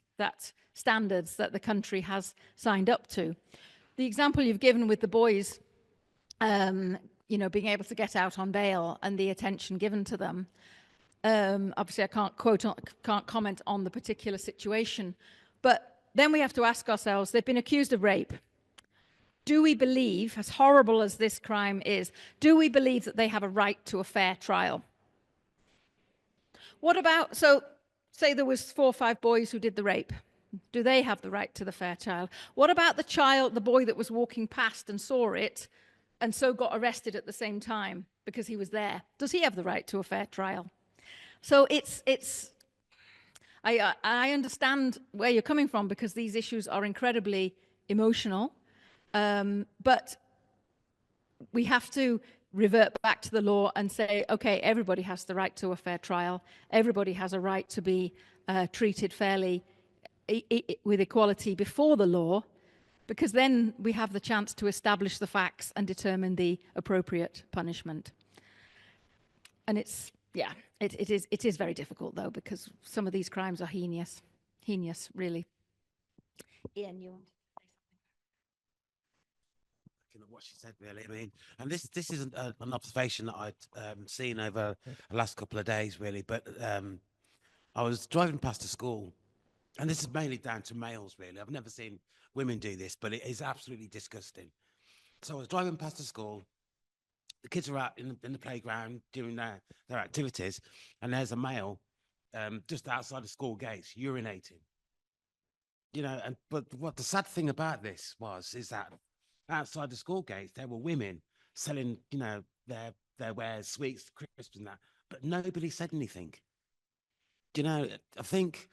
standards that the country has signed up to. The example you've given with the boys, you know, being able to get out on bail and the attention given to them. Obviously, I can't comment on the particular situation, but then we have to ask ourselves, they've been accused of rape. Do we believe, as horrible as this crime is, do we believe that they have a right to a fair trial? What about, so say there was 4 or 5 boys who did the rape. Do they have the right to the fair trial? What about the boy that was walking past and saw it and so got arrested at the same time because he was there? Does he have the right to a fair trial? So I understand where you're coming from because these issues are incredibly emotional, but we have to revert back to the law and say, okay, everybody has the right to a fair trial. Everybody has a right to be treated fairly with equality before the law, because then we have the chance to establish the facts and determine the appropriate punishment. And it's, yeah, it is very difficult though, because some of these crimes are heinous, really. Ian, you want? What she said, really. I mean, and this is an observation that I'd seen over the last couple of days, really. But I was driving past a school, and this is mainly down to males, really. I've never seen women do this, but it is absolutely disgusting. So I was driving past a school. The kids are out in the playground doing their activities, and there's a male just outside the school gates urinating. You know, but what the sad thing about this is that outside the school gates there were women selling, you know, their wares, sweets, crisps, and that, but nobody said anything. You know, I think,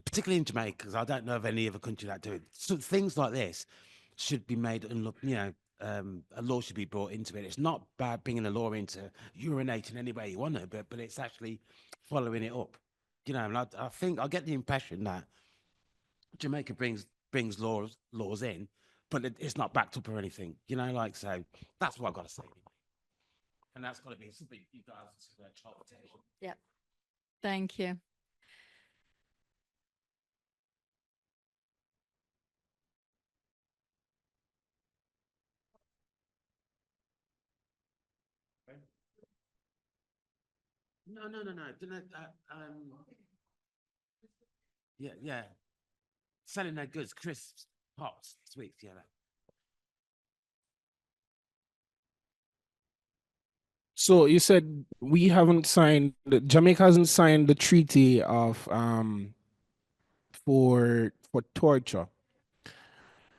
particularly in Jamaica, because I don't know of any other country that do it. So things like this should be made, you know, a law should be brought into it. It's not about bringing a law into urinating any way you want to, but it's actually following it up. You know, and I think I get the impression that Jamaica brings laws in, but it's not backed up or anything. You know, like, so that's what I've got to say. And that's got to be something you guys child protection. Yeah. Thank you. No. Yeah. Selling their goods, crisps, pops, sweets, yeah. So you said Jamaica hasn't signed the treaty of for torture.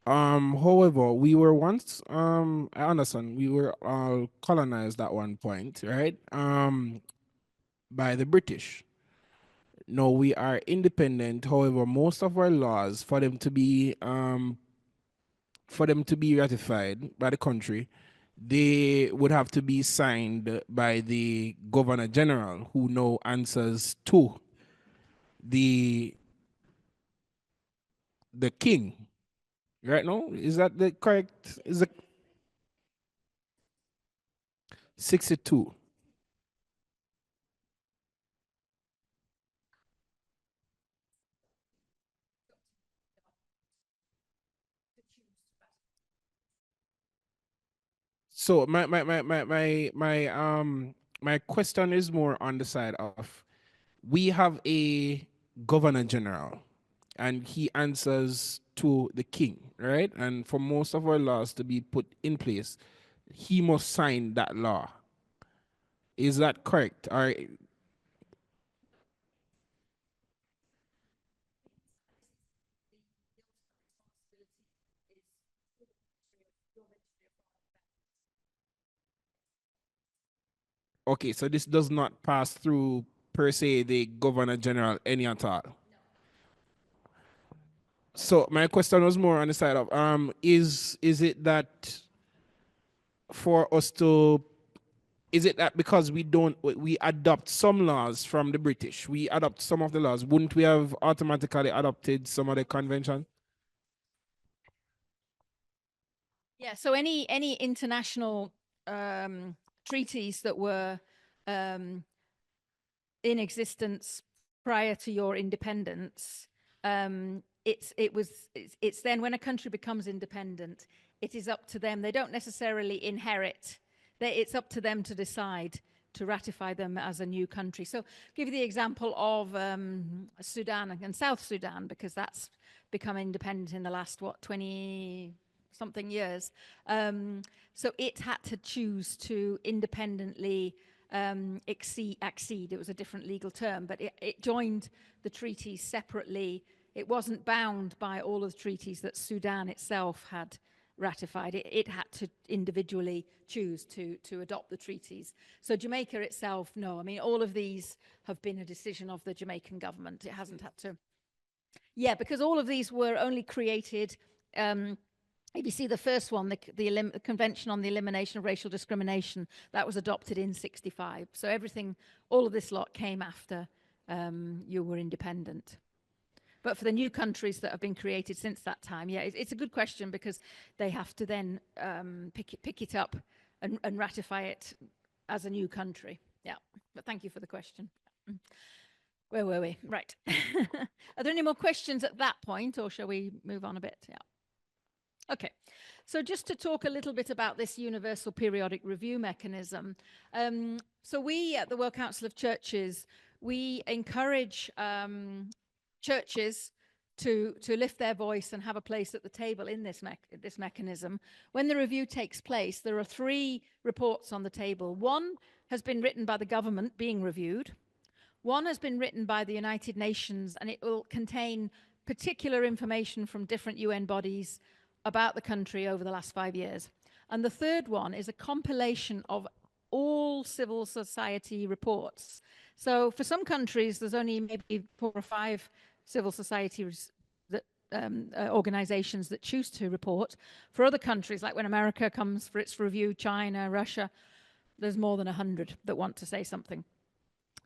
However, we were once, I understand, we were all colonized at one point, right? By the British. No, we are independent. However, most of our laws, for them to be ratified by the country, they would have to be signed by the Governor General, who now answers to the king. Right now, is that the correct? Is it 62? So my question is more on the side of, we have a governor general and he answers to the king, right? And for most of our laws to be put in place, he must sign that law. Is that correct? Or okay, so this does not pass through per se the governor general any at all. So my question was more on the side of, is it that for us to, is it that because we adopt some laws from the British, we adopt some of the laws, wouldn't we have automatically adopted some of the convention? Yeah, so any international treaties that were in existence prior to your independence, it's then when a country becomes independent, it is up to them. They don't necessarily inherit. It's up to them to decide to ratify them as a new country. So I'll give you the example of Sudan and South Sudan, because that's become independent in the last, 20 something years. So it had to choose to independently accede. It was a different legal term, but it joined the treaties separately. It wasn't bound by all of the treaties that Sudan itself had ratified. It had to individually choose to adopt the treaties. So Jamaica itself, no. I mean, all of these have been a decision of the Jamaican government. It hasn't had to. Yeah, because all of these were only created. If you see the first one, the Convention on the Elimination of Racial Discrimination, that was adopted in 1965. So everything, all of this lot came after you were independent. But for the new countries that have been created since that time, yeah, it's a good question, because they have to then pick it up and ratify it as a new country. Yeah, but thank you for the question. Where were we? Right. Are there any more questions at that point, or shall we move on a bit? Yeah. Okay, so just to talk a little bit about this universal periodic review mechanism. So we at the World Council of Churches, we encourage churches to lift their voice and have a place at the table in this mechanism. When the review takes place, there are 3 reports on the table. One has been written by the government being reviewed. One has been written by the United Nations, and it will contain particular information from different UN bodies about the country over the last 5 years. And the third one is a compilation of all civil society reports. So for some countries, there's only maybe 4 or 5 civil society organizations that choose to report. For other countries, like when America comes for its review, China, Russia, there's more than 100 that want to say something.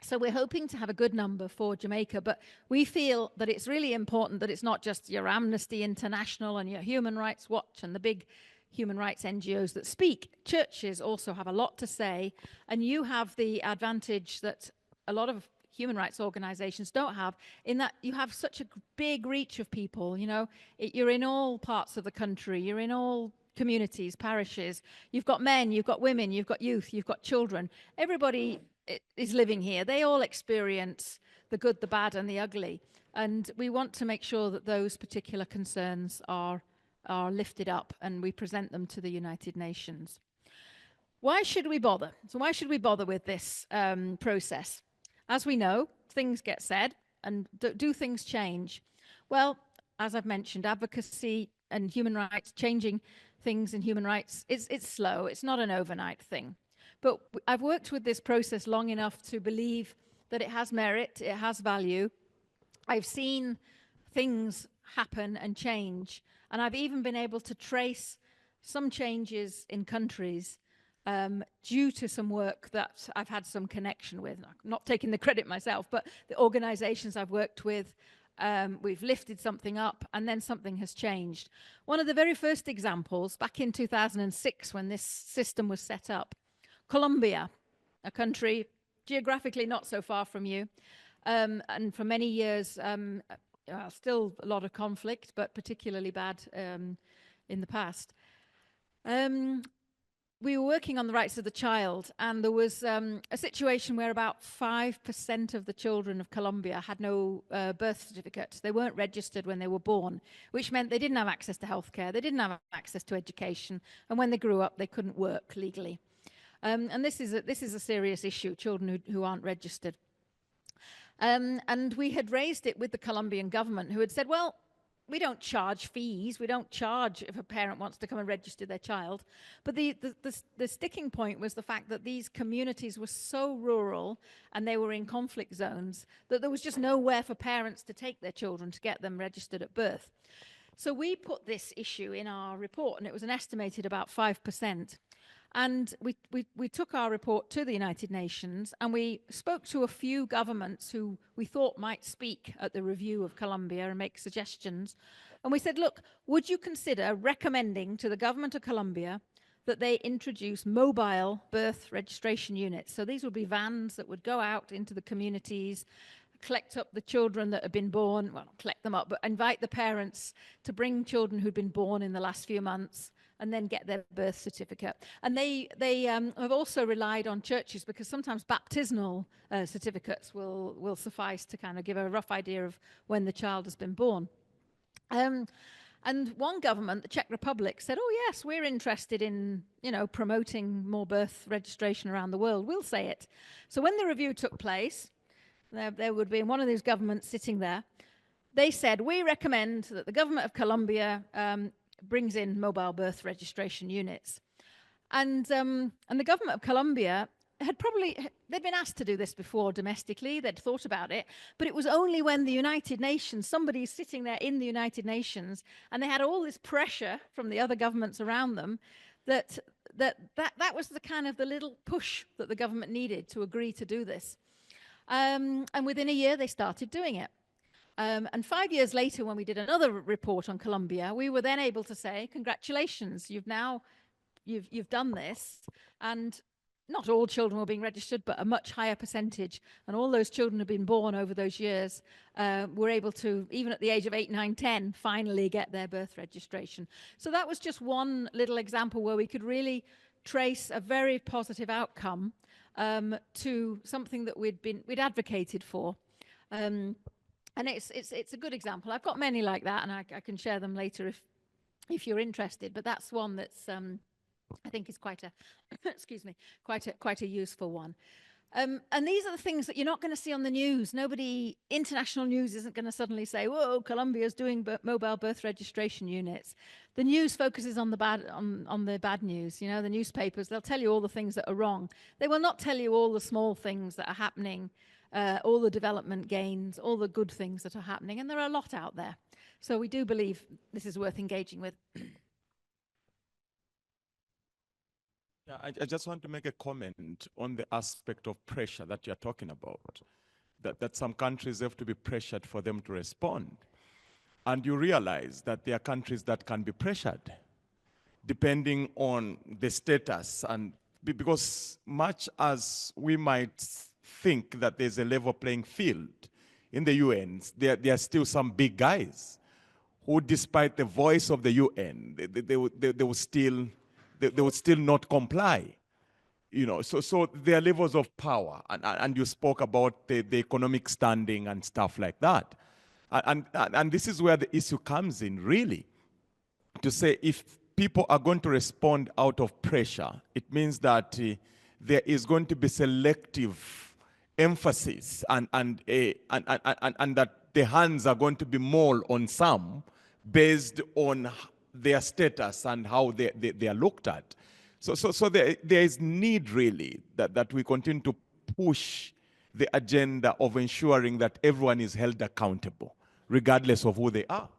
So we're hoping to have a good number for Jamaica, but we feel that it's really important that it's not just your Amnesty International and your Human Rights Watch and the big human rights NGOs that speak. Churches also have a lot to say, and you have the advantage that a lot of human rights organizations don't have, in that you have such a big reach of people. You know, you're in all parts of the country, you're in all communities, parishes, you've got men, you've got women, you've got youth, you've got children. Everybody is living here. They all experience the good, the bad, and the ugly. And we want to make sure that those particular concerns are lifted up, and we present them to the United Nations. Why should we bother? So why should we bother with this process? As we know, things get said, and do things change? Well, as I've mentioned, advocacy and human rights, changing things in human rights, it's slow. It's not an overnight thing. But I've worked with this process long enough to believe that it has merit, it has value. I've seen things happen and change, and I've even been able to trace some changes in countries due to some work that I've had some connection with. I'm not taking the credit myself, but the organizations I've worked with, we've lifted something up and then something has changed. One of the very first examples, back in 2006 when this system was set up, Colombia, a country geographically not so far from you, and for many years, still a lot of conflict, but particularly bad in the past. We were working on the rights of the child, and there was a situation where about 5% of the children of Colombia had no birth certificate. They weren't registered when they were born, which meant they didn't have access to healthcare, they didn't have access to education, and when they grew up, they couldn't work legally. And this is a serious issue, children who aren't registered. And we had raised it with the Colombian government, who had said, well, we don't charge fees. We don't charge if a parent wants to come and register their child. But the sticking point was the fact that these communities were so rural and they were in conflict zones that there was just nowhere for parents to take their children to get them registered at birth. So we put this issue in our report, and it was an estimated about 5%. And we took our report to the United Nations, and we spoke to a few governments who we thought might speak at the review of Colombia and make suggestions. And we said, look, would you consider recommending to the government of Colombia that they introduce mobile birth registration units? So these would be vans that would go out into the communities, collect up the children that have been born, well, not collect them up, but invite the parents to bring children who'd been born in the last few months, and then get their birth certificate. And they have also relied on churches, because sometimes baptismal certificates will suffice to kind of give a rough idea of when the child has been born. And one government, the Czech Republic, said, oh yes, we're interested in, promoting more birth registration around the world. We'll say it. So when the review took place, there would be one of these governments sitting there. They said, we recommend that the government of Colombia brings in mobile birth registration units. And the government of Colombia they'd been asked to do this before domestically, they'd thought about it, but it was only when the United Nations, somebody's sitting there in the United Nations, and they had all this pressure from the other governments around them, that was the kind of the little push that the government needed to agree to do this. And within a year, they started doing it. And 5 years later, when we did another report on Colombia, we were then able to say, congratulations, you've done this. And not all children were being registered, but a much higher percentage. And all those children who have been born over those years were able to, even at the age of 8, 9, 10, finally get their birth registration. So that was just one little example where we could really trace a very positive outcome to something that we'd advocated for. And it's a good example. I've got many like that, and I can share them later if you're interested. But that's one that's I think is quite a excuse me, quite a useful one. And these are the things that you're not going to see on the news. International news isn't going to suddenly say, "Whoa, Colombia's doing mobile birth registration units." The news focuses on the bad news. The newspapers, they'll tell you all the things that are wrong. They will not tell you all the small things that are happening. All the development gains, all the good things that are happening, and there are a lot out there. So we do believe this is worth engaging with. Yeah, I just want to make a comment on the aspect of pressure that you're talking about, that some countries have to be pressured for them to respond. And you realize that there are countries that can be pressured, depending on the status, and because much as we might think that there's a level playing field in the UN, there are still some big guys who, despite the voice of the UN, they would still not comply. So there are levels of power, and you spoke about the economic standing and stuff like that, and this is where the issue comes in, really, to say if people are going to respond out of pressure, it means that there is going to be selective emphasis, and that the hands are going to be more on some based on their status and how they are looked at. So there is need really that we continue to push the agenda of ensuring that everyone is held accountable, regardless of who they are.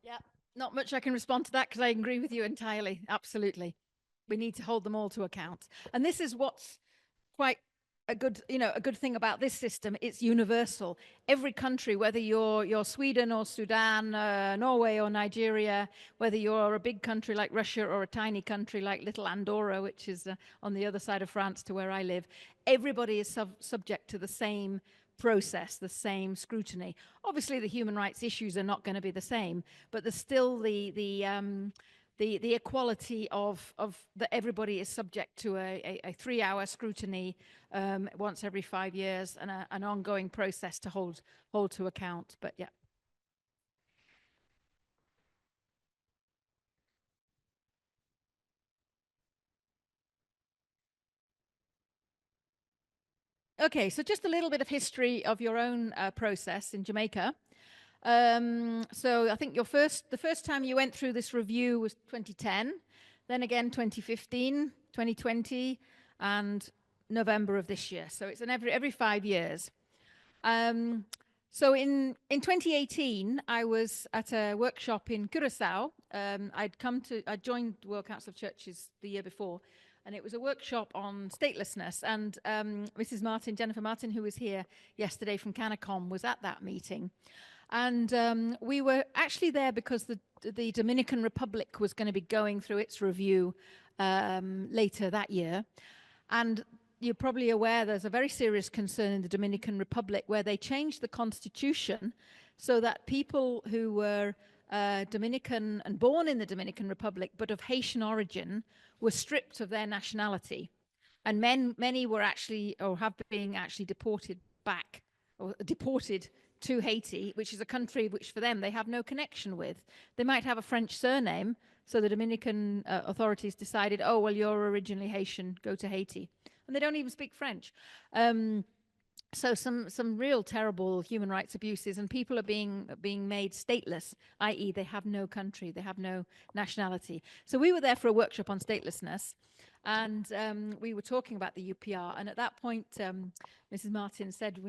Yeah, not much I can respond to that because I agree with you entirely. Absolutely. We need to hold them all to account. And this is what's quite a good thing about this system. It's universal. Every country, whether you're Sweden or Sudan, Norway or Nigeria, whether you're a big country like Russia or a tiny country like little Andorra, which is on the other side of France to where I live, everybody is subject to the same process, the same scrutiny. Obviously, the human rights issues are not going to be the same, but there's still the equality of that everybody is subject to a 3-hour scrutiny once every 5 years and an ongoing process to hold to account. But yeah. Okay, so just a little bit of history of your own process in Jamaica. So I think the first time you went through this review was 2010, then again 2015, 2020, and November of this year. So it's an every 5 years. So in 2018, I was at a workshop in Curacao. I joined the World Council of Churches the year before, and it was a workshop on statelessness. And Mrs. Martin, Jennifer Martin, who was here yesterday from Canacom, was at that meeting. And we were actually there because the Dominican Republic was going to be going through its review later that year. And you're probably aware there's a very serious concern in the Dominican Republic where they changed the constitution so that people who were Dominican and born in the Dominican Republic but of Haitian origin were stripped of their nationality. And many were actually, or have been actually deported back, or deported to Haiti, which is a country which for them they have no connection with. They might have a French surname, so the Dominican authorities decided, oh, well, you're originally Haitian, go to Haiti. And they don't even speak French. So some real terrible human rights abuses, and people are being made stateless, i.e. they have no country, they have no nationality. So we were there for a workshop on statelessness, and we were talking about the UPR. And at that point, Mrs. Martin said,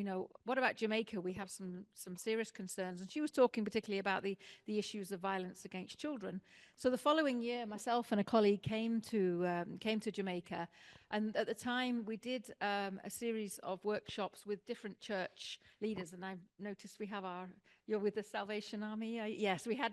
what about Jamaica? We have some serious concerns. And she was talking particularly about the issues of violence against children. So the following year, myself and a colleague came to Jamaica. And at the time, we did a series of workshops with different church leaders. And I've noticed we have you're with the Salvation Army? Yes, we had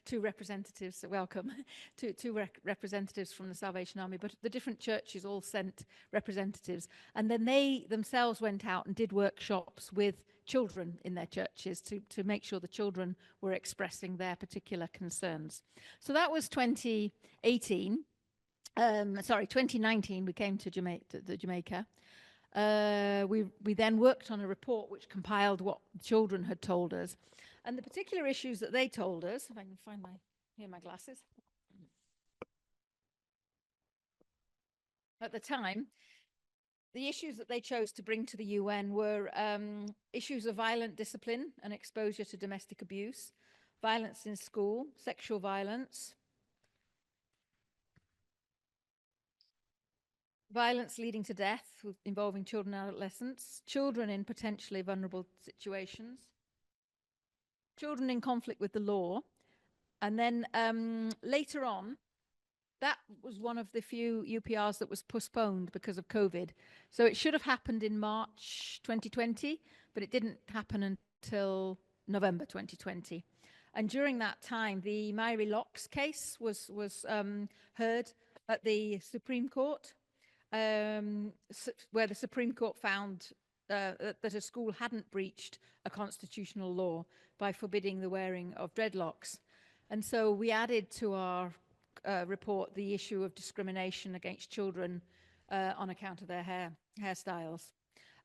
2 representatives, welcome, two representatives from the Salvation Army, but the different churches all sent representatives. And then they themselves went out and did workshops with children in their churches to make sure the children were expressing their particular concerns. So that was 2018. 2019, we came to Jamaica. We then worked on a report which compiled what children had told us. And the particular issues that they told us, if I can find my glasses. At the time, the issues that they chose to bring to the UN were issues of violent discipline and exposure to domestic abuse, violence in school, sexual violence, violence leading to death involving children and adolescents, children in potentially vulnerable situations, children in conflict with the law. And then later on, that was one of the few UPRs that was postponed because of COVID. So it should have happened in March 2020, but it didn't happen until November 2020. And during that time, the Myri Locks case was heard at the Supreme Court, where the Supreme Court found that a school hadn't breached a constitutional law by forbidding the wearing of dreadlocks. And so we added to our report the issue of discrimination against children on account of their hairstyles,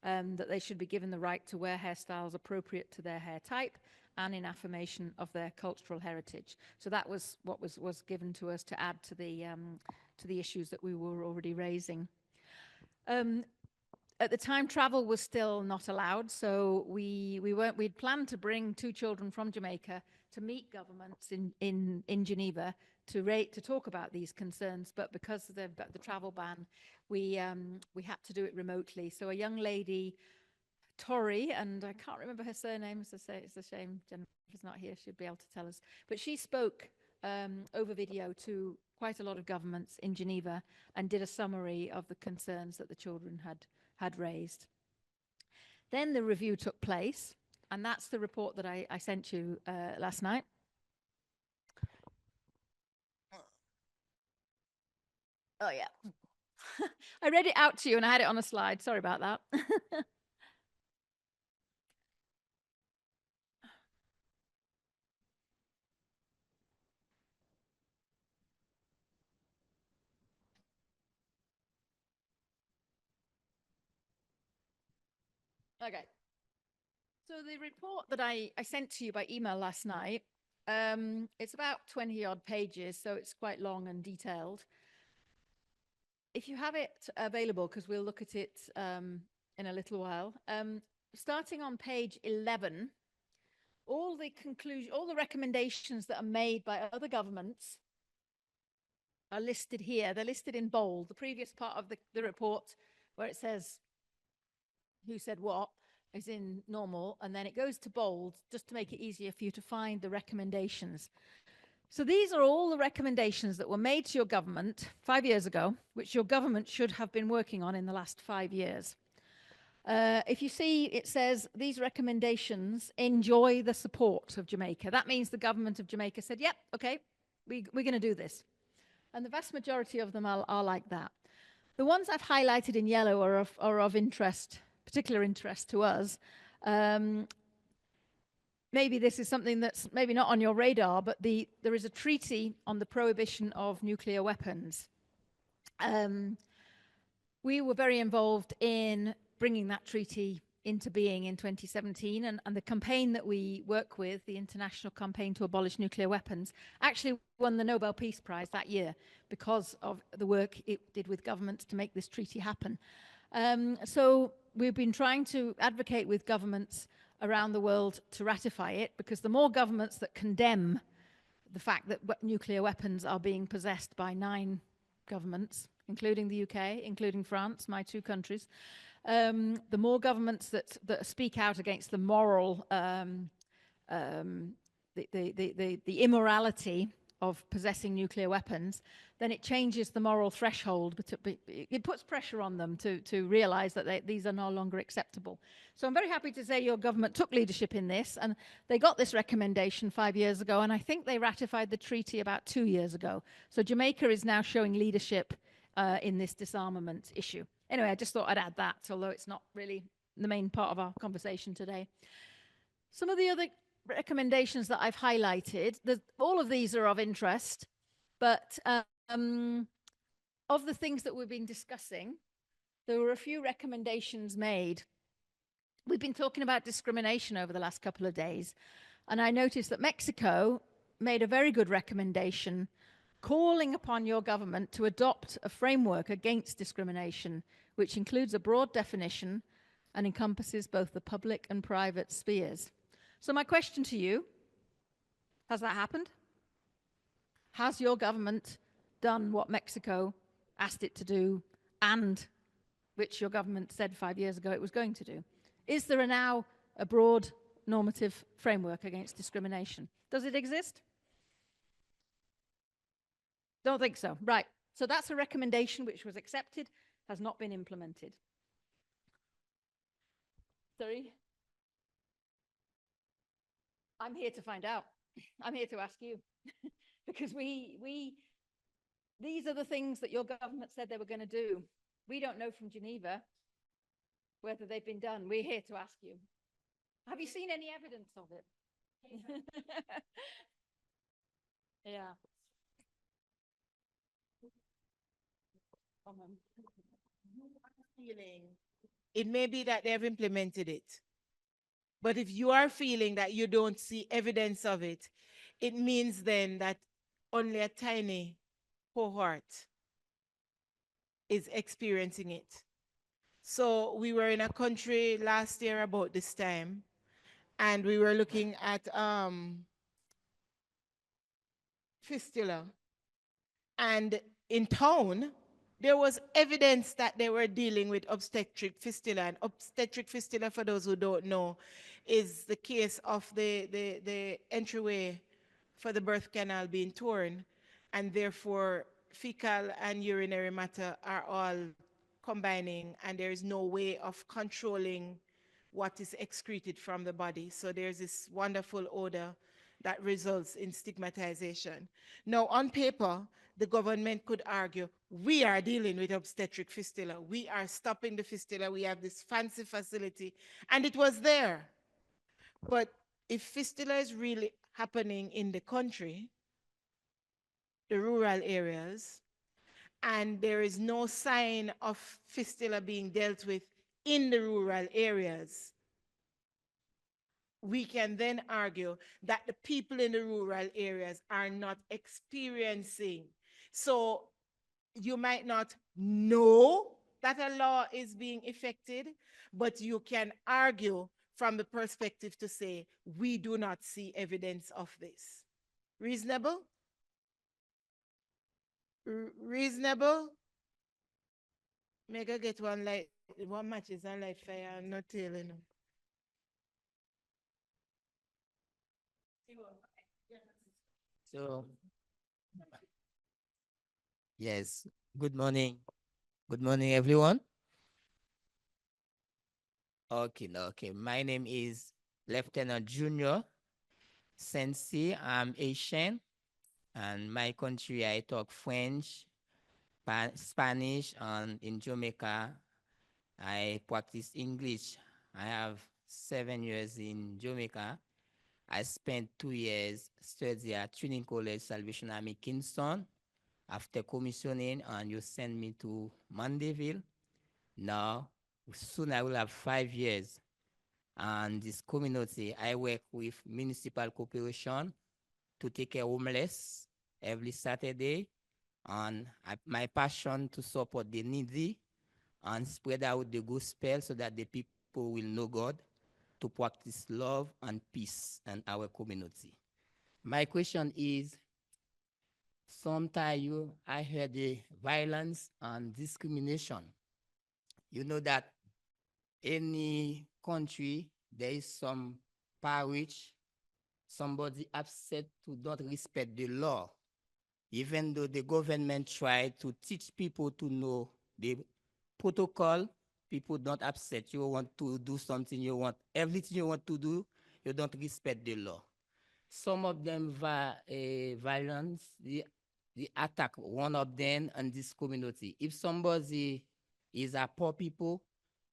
that they should be given the right to wear hairstyles appropriate to their hair type and in affirmation of their cultural heritage. So that was what was given to us to add to the issues that we were already raising. At the time, travel was still not allowed, so we'd planned to bring 2 children from Jamaica to meet governments in Geneva to talk about these concerns, but because of the travel ban, we had to do it remotely. So a young lady, Tori, and I can't remember her surname, so it's a shame Jennifer's not here, she'd be able to tell us, but she spoke over video to quite a lot of governments in Geneva and did a summary of the concerns that the children had raised. Then the review took place, and that's the report that I sent you last night. Oh, yeah. I read it out to you, and I had it on a slide. Sorry about that. Okay. So the report that I sent to you by email last night, it's about 20 odd pages, so it's quite long and detailed. If you have it available, because we'll look at it in a little while, starting on page 11, all the recommendations that are made by other governments are listed here. They're listed in bold. The previous part of the report where it says who said what is in normal, and then it goes to bold just to make it easier for you to find the recommendations. So these are all the recommendations that were made to your government 5 years ago, which your government should have been working on in the last 5 years. If you see, it says these recommendations enjoy the support of Jamaica. That means the government of Jamaica said, yep, okay, we're going to do this. And the vast majority of them are like that. The ones I've highlighted in yellow are of interest, particular interest to us. Maybe this is something that's maybe not on your radar, but there is a treaty on the prohibition of nuclear weapons. We were very involved in bringing that treaty into being in 2017, and the campaign that we work with, the International Campaign to Abolish Nuclear Weapons, actually won the Nobel Peace Prize that year because of the work it did with governments to make this treaty happen. So we've been trying to advocate with governments around the world to ratify it, because the more governments that condemn the fact that nuclear weapons are being possessed by 9 governments, including the UK, including France, my 2 countries, the more governments that speak out against the moral, the immorality of possessing nuclear weapons, then it changes the moral threshold, but it puts pressure on them to realize that these are no longer acceptable. So I'm very happy to say your government took leadership in this, and they got this recommendation 5 years ago, and I think they ratified the treaty about 2 years ago. So Jamaica is now showing leadership in this disarmament issue. Anyway, I just thought I'd add that, although it's not really the main part of our conversation today. Some of the other recommendations that I've highlighted, all of these are of interest, but of the things that we've been discussing, there were a few recommendations made. We've been talking about discrimination over the last couple of days, and I noticed that Mexico made a very good recommendation calling upon your government to adopt a framework against discrimination, which includes a broad definition and encompasses both the public and private spheres. So my question to you, has that happened? Has your government done what Mexico asked it to do, and which your government said 5 years ago it was going to do? Is there now a broad normative framework against discrimination? Does it exist? Don't think so. Right. So that's a recommendation which was accepted, has not been implemented. Sorry? I'm here to find out. I'm here to ask you. Because these are the things that your government said they were going to do. We don't know from Geneva whether they've been done. We're here to ask you. Have you seen any evidence of it? Yeah. Feeling it may be that they have implemented it, but if you are feeling that you don't see evidence of it, it means then that only a tiny cohort is experiencing it. So we were in a country last year about this time, and we were looking at fistula. And in town, there was evidence that they were dealing with obstetric fistula. And obstetric fistula, for those who don't know, is the case of the entryway for the birth canal being torn, and therefore fecal and urinary matter are all combining, and there is no way of controlling what is excreted from the body. So there's this wonderful odor that results in stigmatization. Now, on paper, the government could argue, we are dealing with obstetric fistula. We are stopping the fistula. We have this fancy facility, and it was there. But if fistula is really happening in the country, the rural areas, and there is no sign of fistula being dealt with in the rural areas, we can then argue that the people in the rural areas are not experiencing. So you might not know that a law is being effected, but you can argue from the perspective to say, we do not see evidence of this. Reasonable? Reasonable? Mega get one light, one matches and light fire, I'm not telling them. So, yes, good morning. Good morning, everyone. Okay. My name is Lieutenant Junior Sensi. I'm Asian, and my country, I talk French, Spanish, and in Jamaica, I practice English. I have 7 years in Jamaica. I spent 2 years studying at Trinity College, Salvation Army, Kingston. After commissioning, and you send me to Mandeville. Now, soon I will have 5 years. And this community, I work with municipal corporation to take care of homeless every Saturday. And my passion to support the needy and spread out the gospel so that the people will know God, to practice love and peace in our community. My question is, sometimes I heard the violence and discrimination. You know that any country, there is some parish, somebody upset to not respect the law, even though the government try to teach people to know the protocol. People don't upset. You want to do something, you want everything you want to do, you don't respect the law. Some of them violence, the attack one of them in this community. If somebody is a poor people,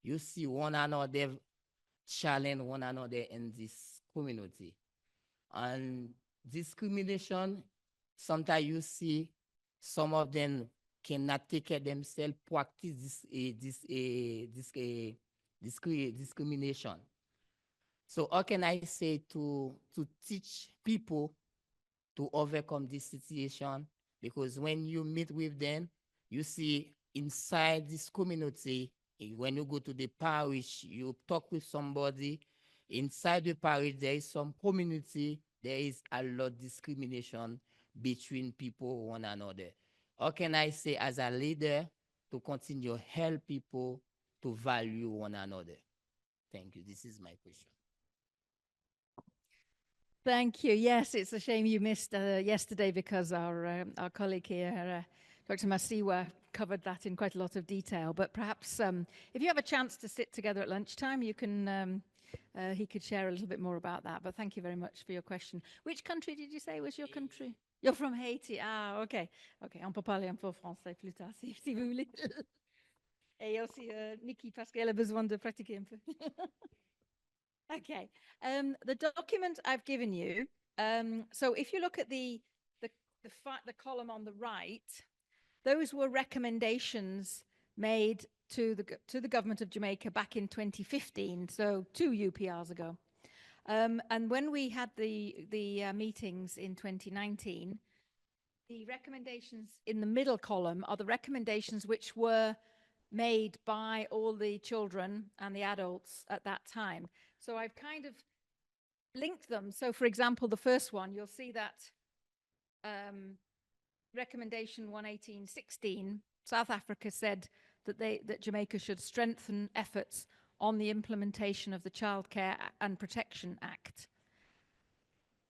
you see one another challenge one another in this community. And discrimination, sometimes you see some of them cannot take care of themselves, practice discrimination. So how can I say to teach people to overcome this situation? Because when you meet with them, you see inside this community, when you go to the parish, you talk with somebody, inside the parish, there is some community, there is a lot of discrimination between people one another. How can I say as a leader to continue help people to value one another? Thank you. This is my question. Thank you. Yes, it's a shame you missed yesterday because our colleague here, Dr. Masiwa, covered that in quite a lot of detail. But perhaps if you have a chance to sit together at lunchtime, you can. He could share a little bit more about that. But thank you very much for your question. Which country did you say was your country? You're from Haiti. Ah, ok. Ok, on peut parler un peu français plus tard si vous voulez. Et aussi Nikki parce qu'elle a besoin de pratiquer un peu. Okay. The document I've given you. So if you look at the column on the right, those were recommendations made to the government of Jamaica back in 2015, so 2 UPRs ago. And when we had the meetings in 2019, the recommendations in the middle column are the recommendations which were made by all the children and the adults at that time. So I've kind of linked them. So for example, the first one, you'll see that recommendation 11816, South Africa said that Jamaica should strengthen efforts on the implementation of the Childcare and Protection Act.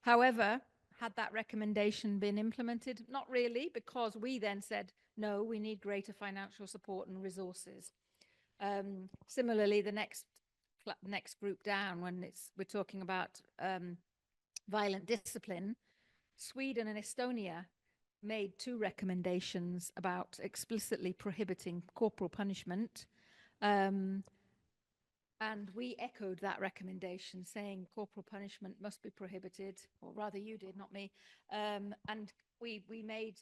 However, had that recommendation been implemented? Not really, because we then said, no, we need greater financial support and resources. Similarly, the next group down, when we're talking about violent discipline, Sweden and Estonia made 2 recommendations about explicitly prohibiting corporal punishment. And we echoed that recommendation, saying corporal punishment must be prohibited, or rather you did, not me. And we made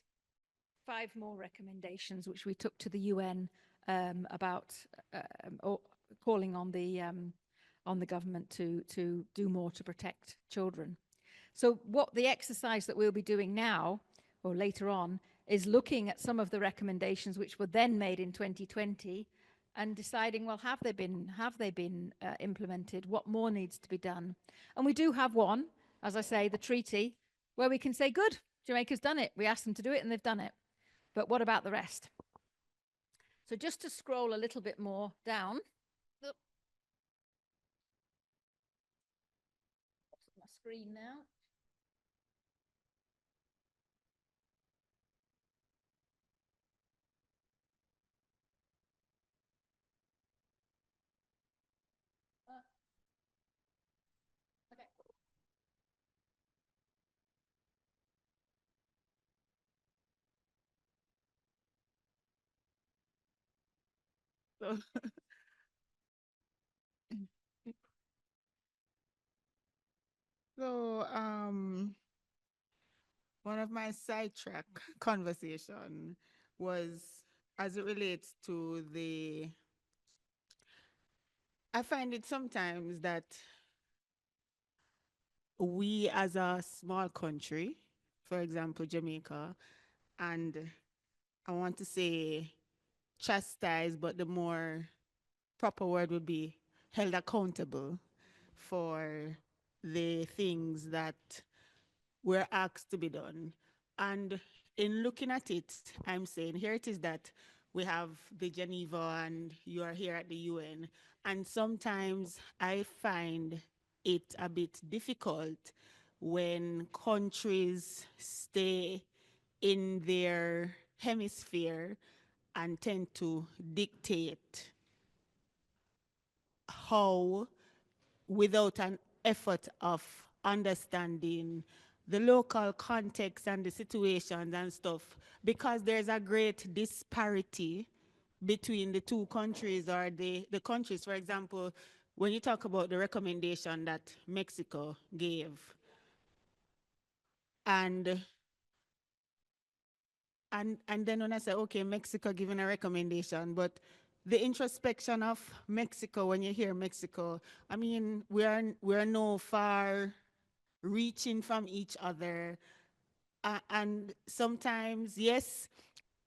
5 more recommendations, which we took to the UN about or calling on the government to do more to protect children. So what the exercise that we'll be doing now, or later on, is looking at some of the recommendations which were then made in 2020 and deciding, well, have they been implemented? What more needs to be done? And we do have one, as I say, the treaty, where we can say, good, Jamaica's done it. We asked them to do it and they've done it. But what about the rest? So just to scroll a little bit more down. My screen now. Okay. So, so one of my sidetrack conversation was as it relates to I find it sometimes that we as a small country, for example, Jamaica, and I want to say chastise, but the more proper word would be held accountable for the things that were asked to be done. And in looking at it, I'm saying here it is that we have the Geneva and you are here at the UN. And sometimes I find it a bit difficult when countries stay in their hemisphere and tend to dictate how, without an effort of understanding the local context and the situations and stuff, because there's a great disparity between the 2 countries or the countries. For example, when you talk about the recommendation that Mexico gave, and then when I say, okay, Mexico giving a recommendation, but the introspection of Mexico, when you hear Mexico, I mean, we're no far reaching from each other. And sometimes, yes,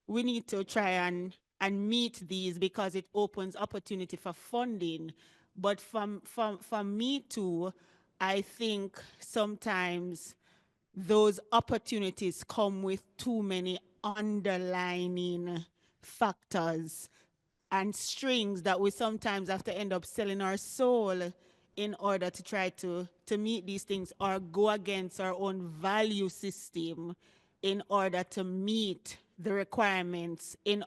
we need to try and meet these because it opens opportunity for funding. But from me too, I think sometimes those opportunities come with too many underlining factors and strings that we sometimes have to end up selling our soul in order to try to meet these things, or go against our own value system in order to meet the requirements in,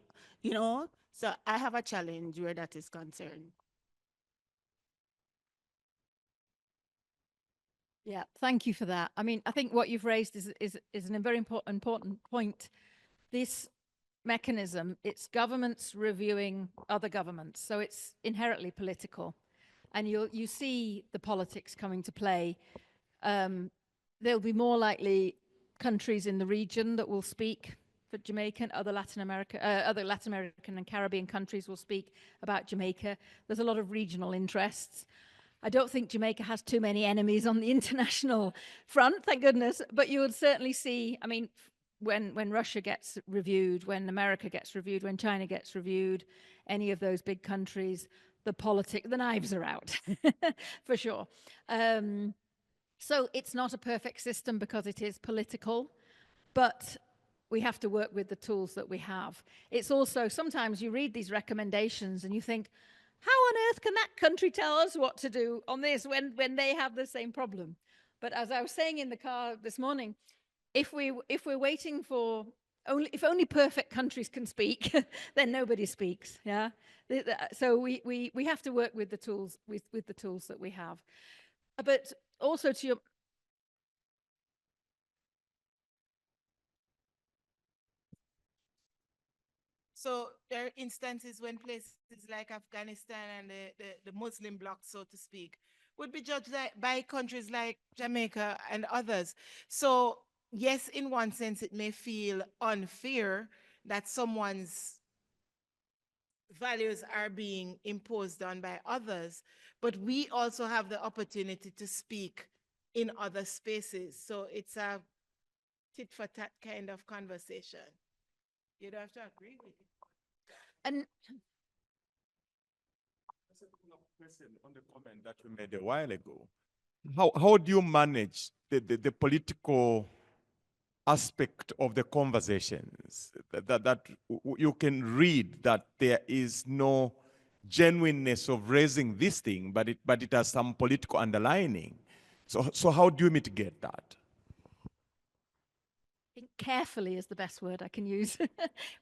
so I have a challenge where that is concerned. Yeah, thank you for that. I mean, I think what you've raised is a very important point. This mechanism, it's governments reviewing other governments, so it's inherently political, and you see the politics coming to play. There'll be more likely countries in the region that will speak for Jamaica, and other Latin American and Caribbean countries will speak about Jamaica. There's a lot of regional interests. I don't think Jamaica has too many enemies on the international front, thank goodness, but you would certainly see, I mean, when Russia gets reviewed, when America gets reviewed, when China gets reviewed, any of those big countries, the knives are out, for sure. So it's not a perfect system because it is political. but we have to work with the tools that we have. It's also, sometimes you read these recommendations and you think, how on earth can that country tell us what to do on this when they have the same problem? But as I was saying in the car this morning, if we're waiting for if only perfect countries can speak, then nobody speaks. Yeah. So we have to work with the tools with the tools that we have. But also to your So there are instances when places like Afghanistan and the Muslim bloc, so to speak, would be judged by countries like Jamaica and others. So yes, in one sense, it may feel unfair that someone's values are being imposed on by others, but we also have the opportunity to speak in other spaces. So it's a tit for tat kind of conversation. You don't have to agree with it. and That's a follow-up question on the comment that you made a while ago. How do you manage the political aspect of the conversations that you can read that there is no genuineness of raising this thing, but it has some political underlining. So how do you mitigate that? think carefully is the best word I can use.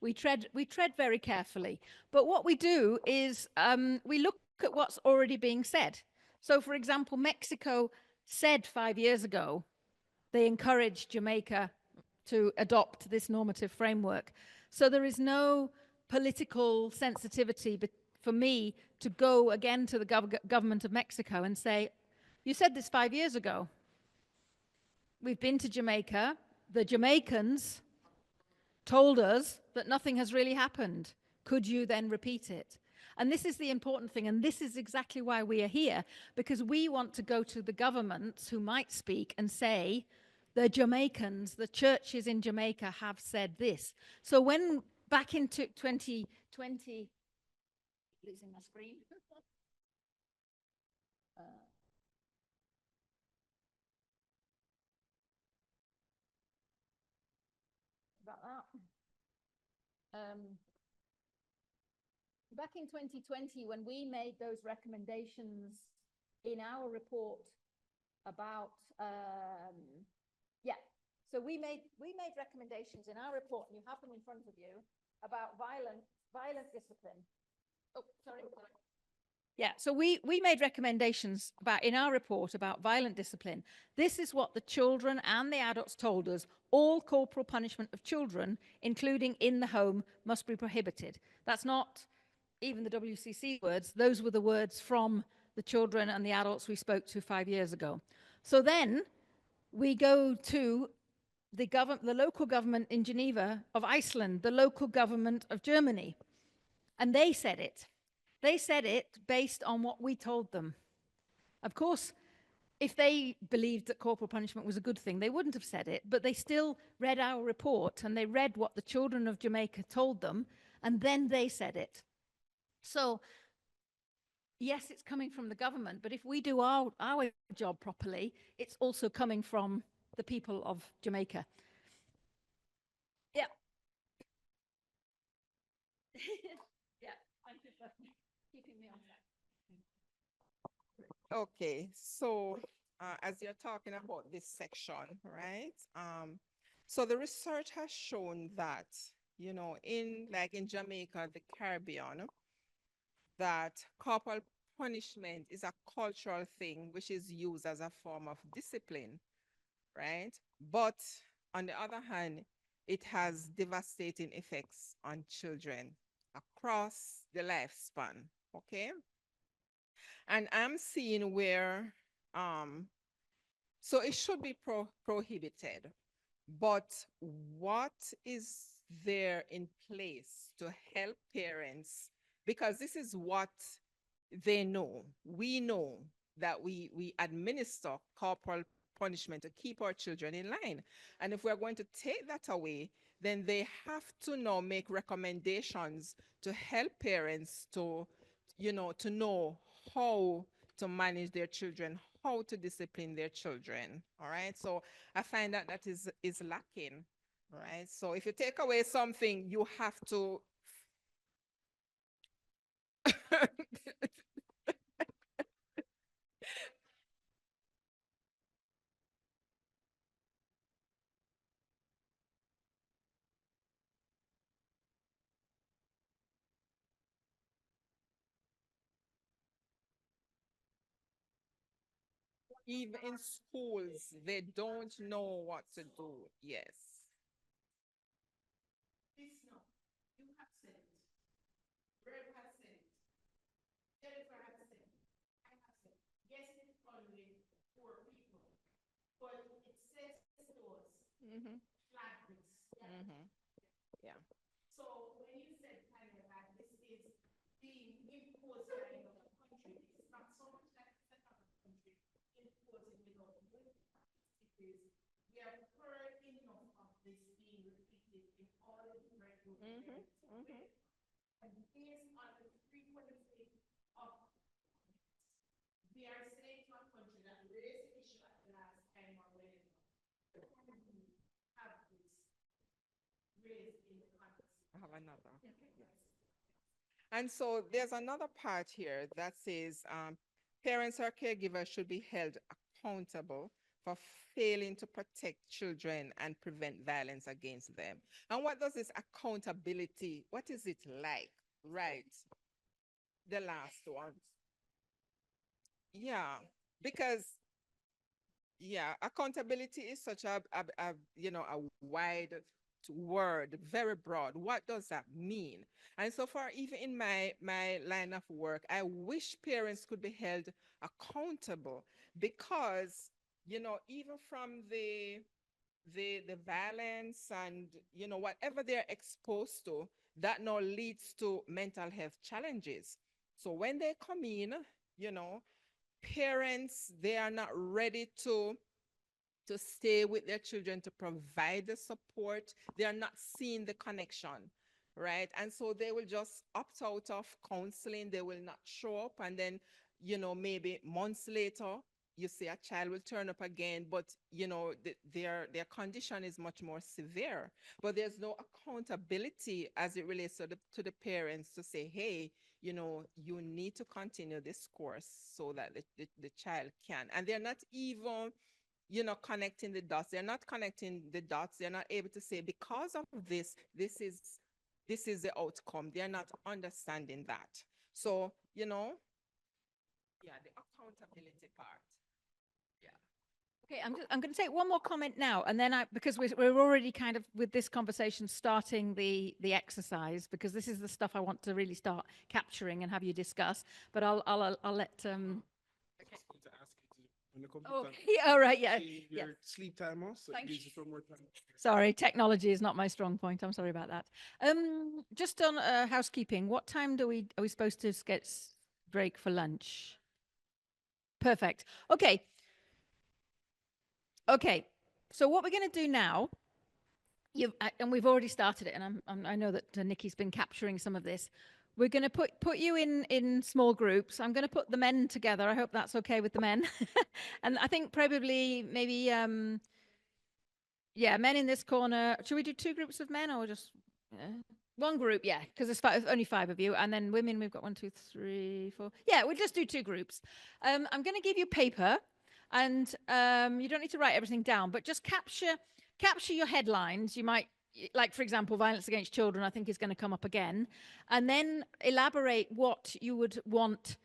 we tread very carefully. But what we do is we look at what's already being said. So, for example, Mexico said 5 years ago they encouraged Jamaica to adopt this normative framework. So there is no political sensitivity for me to go again to the government of Mexico and say, you said this 5 years ago. We've been to Jamaica. The Jamaicans told us that nothing has really happened. Could you then repeat it? And this is the important thing, and this is exactly why we are here, because we want to go to the governments who might speak and say, the Jamaicans, the churches in Jamaica have said this. So when back into 2020, losing my screen. About that. Back in 2020, when we made those recommendations in our report about, so we made recommendations in our report, and you have them in front of you, about violent discipline. Oh, sorry. Yeah, so we made recommendations in our report about violent discipline. This is what the children and the adults told us. All corporal punishment of children, including in the home, must be prohibited. That's not even the WCC words. Those were the words from the children and the adults we spoke to 5 years ago. So then we go to the local government in Geneva of Iceland, the local government of Germany, and they said it. They said it based on what we told them. Of course, if they believed that corporal punishment was a good thing, they wouldn't have said it, but they still read our report and they read what the children of Jamaica told them, and then they said it. So, yes, it's coming from the government, but if we do our job properly, it's also coming from the people of Jamaica. Yeah. Yeah, thank you for keeping me on track. Okay, so as you're talking about this section, right? So the research has shown that, you know, in Jamaica, the Caribbean, that corporal punishment is a cultural thing which is used as a form of discipline, right? But on the other hand, it has devastating effects on children across the lifespan, okay? And I'm seeing where, so it should be prohibited, but what is there in place to help parents? Because this is what they know. We know that we administer corporal punishment to keep our children in line. And if we're going to take that away, then they have to now make recommendations to help parents to, you know, to know how to manage their children, how to discipline their children. All right. So I find that is lacking. right? So if you take away something, you have to even in schools, they don't know what to do. Yes. Mm-hmm. Mm-hmm. Yeah. Mm-hmm. Mm-hmm. I have another. Yes. And so there's another part here that says parents or caregivers should be held accountable for failing to protect children and prevent violence against them. And what does this accountability, what is it like? Right. The last one. Yeah. Because yeah, accountability is such a you know, a wide word, very broad. What does that mean? And so far, even in my line of work, I wish parents could be held accountable because, you know, even from the violence and, you know, whatever they're exposed to, that now leads to mental health challenges. So when they come in, you know, parents, they are not ready to stay with their children to provide the support. They are not seeing the connection, right? And so they will just opt out of counseling. They will not show up. And then, you know, maybe months later, you see a child will turn up again, but you know, their condition is much more severe. But there's no accountability as it relates to the parents to say, hey, you know, you need to continue this course so that the child can. And they're not even, you know, connecting the dots. They're not connecting the dots. They're not able to say, because of this, this is the outcome. They're not understanding that. So, you know, yeah, the accountability part. Yeah. Okay, I'm going to take one more comment now, and then because we're already kind of with this conversation starting the exercise, because this is the stuff I want to really start capturing and have you discuss. But I'll let Just going to ask you to, when it comes Oh, to time, yeah, all right, yeah. change your sleep timer, so Thank it gives you some more time. Sorry, technology is not my strong point. I'm sorry about that. Just on housekeeping, what time are we supposed to get break for lunch? Perfect. Okay. Okay. So what we're going to do now, and we've already started it, and I know that Nikki's been capturing some of this. We're going to put you in small groups. I'm going to put the men together. I hope that's okay with the men. And I think probably maybe yeah, men in this corner. Should we do two groups of men or just one group? Yeah, because there's only 5 of you. And then women, we've got 1, 2, 3, 4. Yeah, we'll just do 2 groups. I'm going to give you paper, and you don't need to write everything down, but just capture your headlines. You might, like, for example, violence against children, I think is going to come up again. And then elaborate what you would want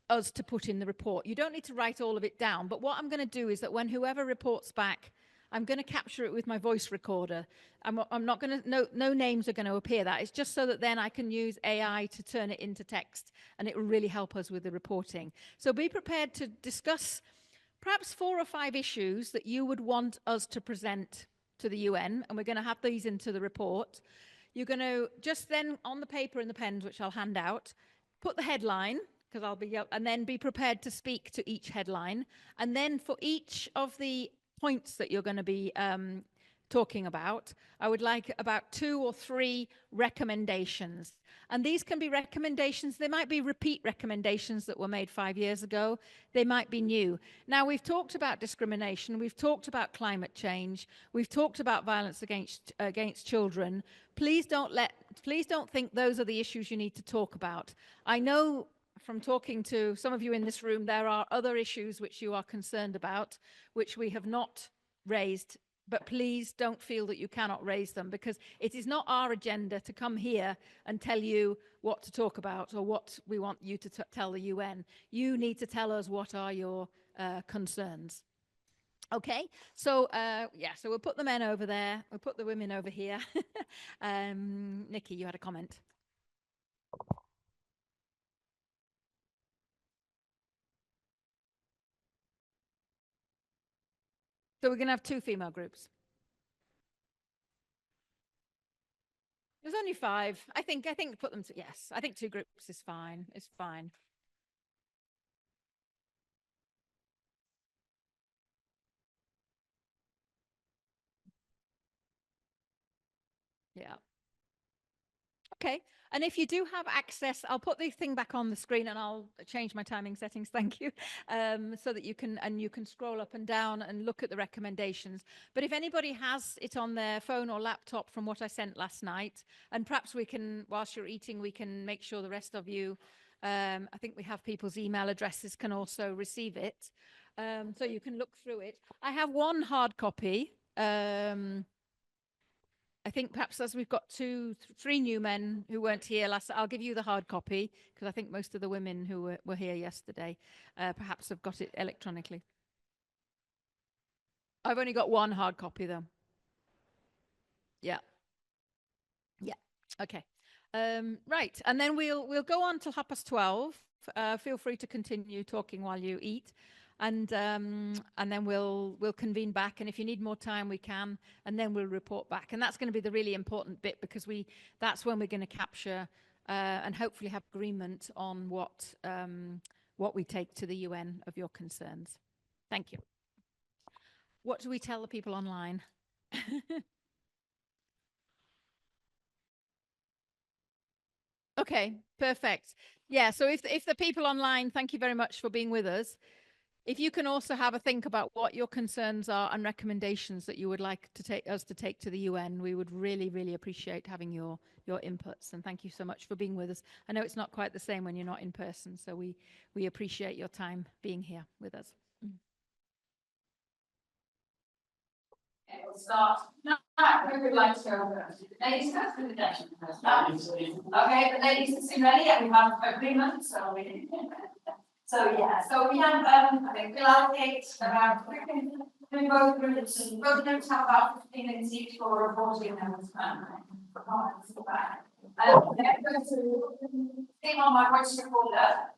us to put in the report. You don't need to write all of it down, but what I'm going to do is that when whoever reports back, I'm going to capture it with my voice recorder. I'm not going to, no names are going to appear. That it's just so that then I can use AI to turn it into text, and it will really help us with the reporting. So be prepared to discuss perhaps 4 or 5 issues that you would want us to present to the UN, and we're going to have these into the report. You're going to just then, on the paper and the pens, which I'll hand out, put the headline, because I'll be, and then be prepared to speak to each headline. And then for each of the points that you're going to be talking about. I would like about 2 or 3 recommendations. And these can be recommendations. They might be repeat recommendations that were made 5 years ago. They might be new. Now, we've talked about discrimination. We've talked about climate change. We've talked about violence against children. Please don't think those are the issues you need to talk about. I know from talking to some of you in this room, there are other issues which you are concerned about, which we have not raised, but please don't feel that you cannot raise them, because it is not our agenda to come here and tell you what to talk about or what we want you to tell the UN. You need to tell us what are your concerns. Okay, so yeah, so we'll put the men over there, we'll put the women over here. Nikki, you had a comment. So we're going to have 2 female groups. There's only 5. I think put them to, yes. I think 2 groups is fine. It's fine. Yeah. Okay. And if you do have access, I'll put the thing back on the screen and I'll change my timing settings. Thank you. So that you can scroll up and down and look at the recommendations. But if anybody has it on their phone or laptop from what I sent last night, and perhaps we can, whilst you're eating, we can make sure the rest of you, I think we have people's email addresses, can also receive it. So you can look through it. I have 1 hard copy. I think perhaps as we've got 2, 3 new men who weren't here last, I'll give you the hard copy, because I think most of the women who were here yesterday perhaps have got it electronically. I've only got 1 hard copy though. Yeah. Yeah. Okay. Right. And then we'll go on till 12:30. Feel free to continue talking while you eat. And then we'll convene back, and if you need more time we can, and then we'll report back. And that's going to be the really important bit, because that's when we're going to capture and hopefully have agreement on what we take to the UN of your concerns. Thank you. What do we tell the people online? Okay, perfect. Yeah, so if the people online, thank you very much for being with us. If you can also have a think about what your concerns are and recommendations that you would like to take to the UN, we would really, really appreciate having your inputs. And thank you so much for being with us. I know it's not quite the same when you're not in person, so we appreciate your time being here with us. Okay, we'll start. Who would like to go first? Ladies first, or the gentlemen first? Okay, the ladies are soon ready, and we have agreement, so we. So yeah, so we have, I think we'll allocate around, we go through this, both notes have about 15 minutes each for reporting and for comments. I'm going to thing on my voice recorder,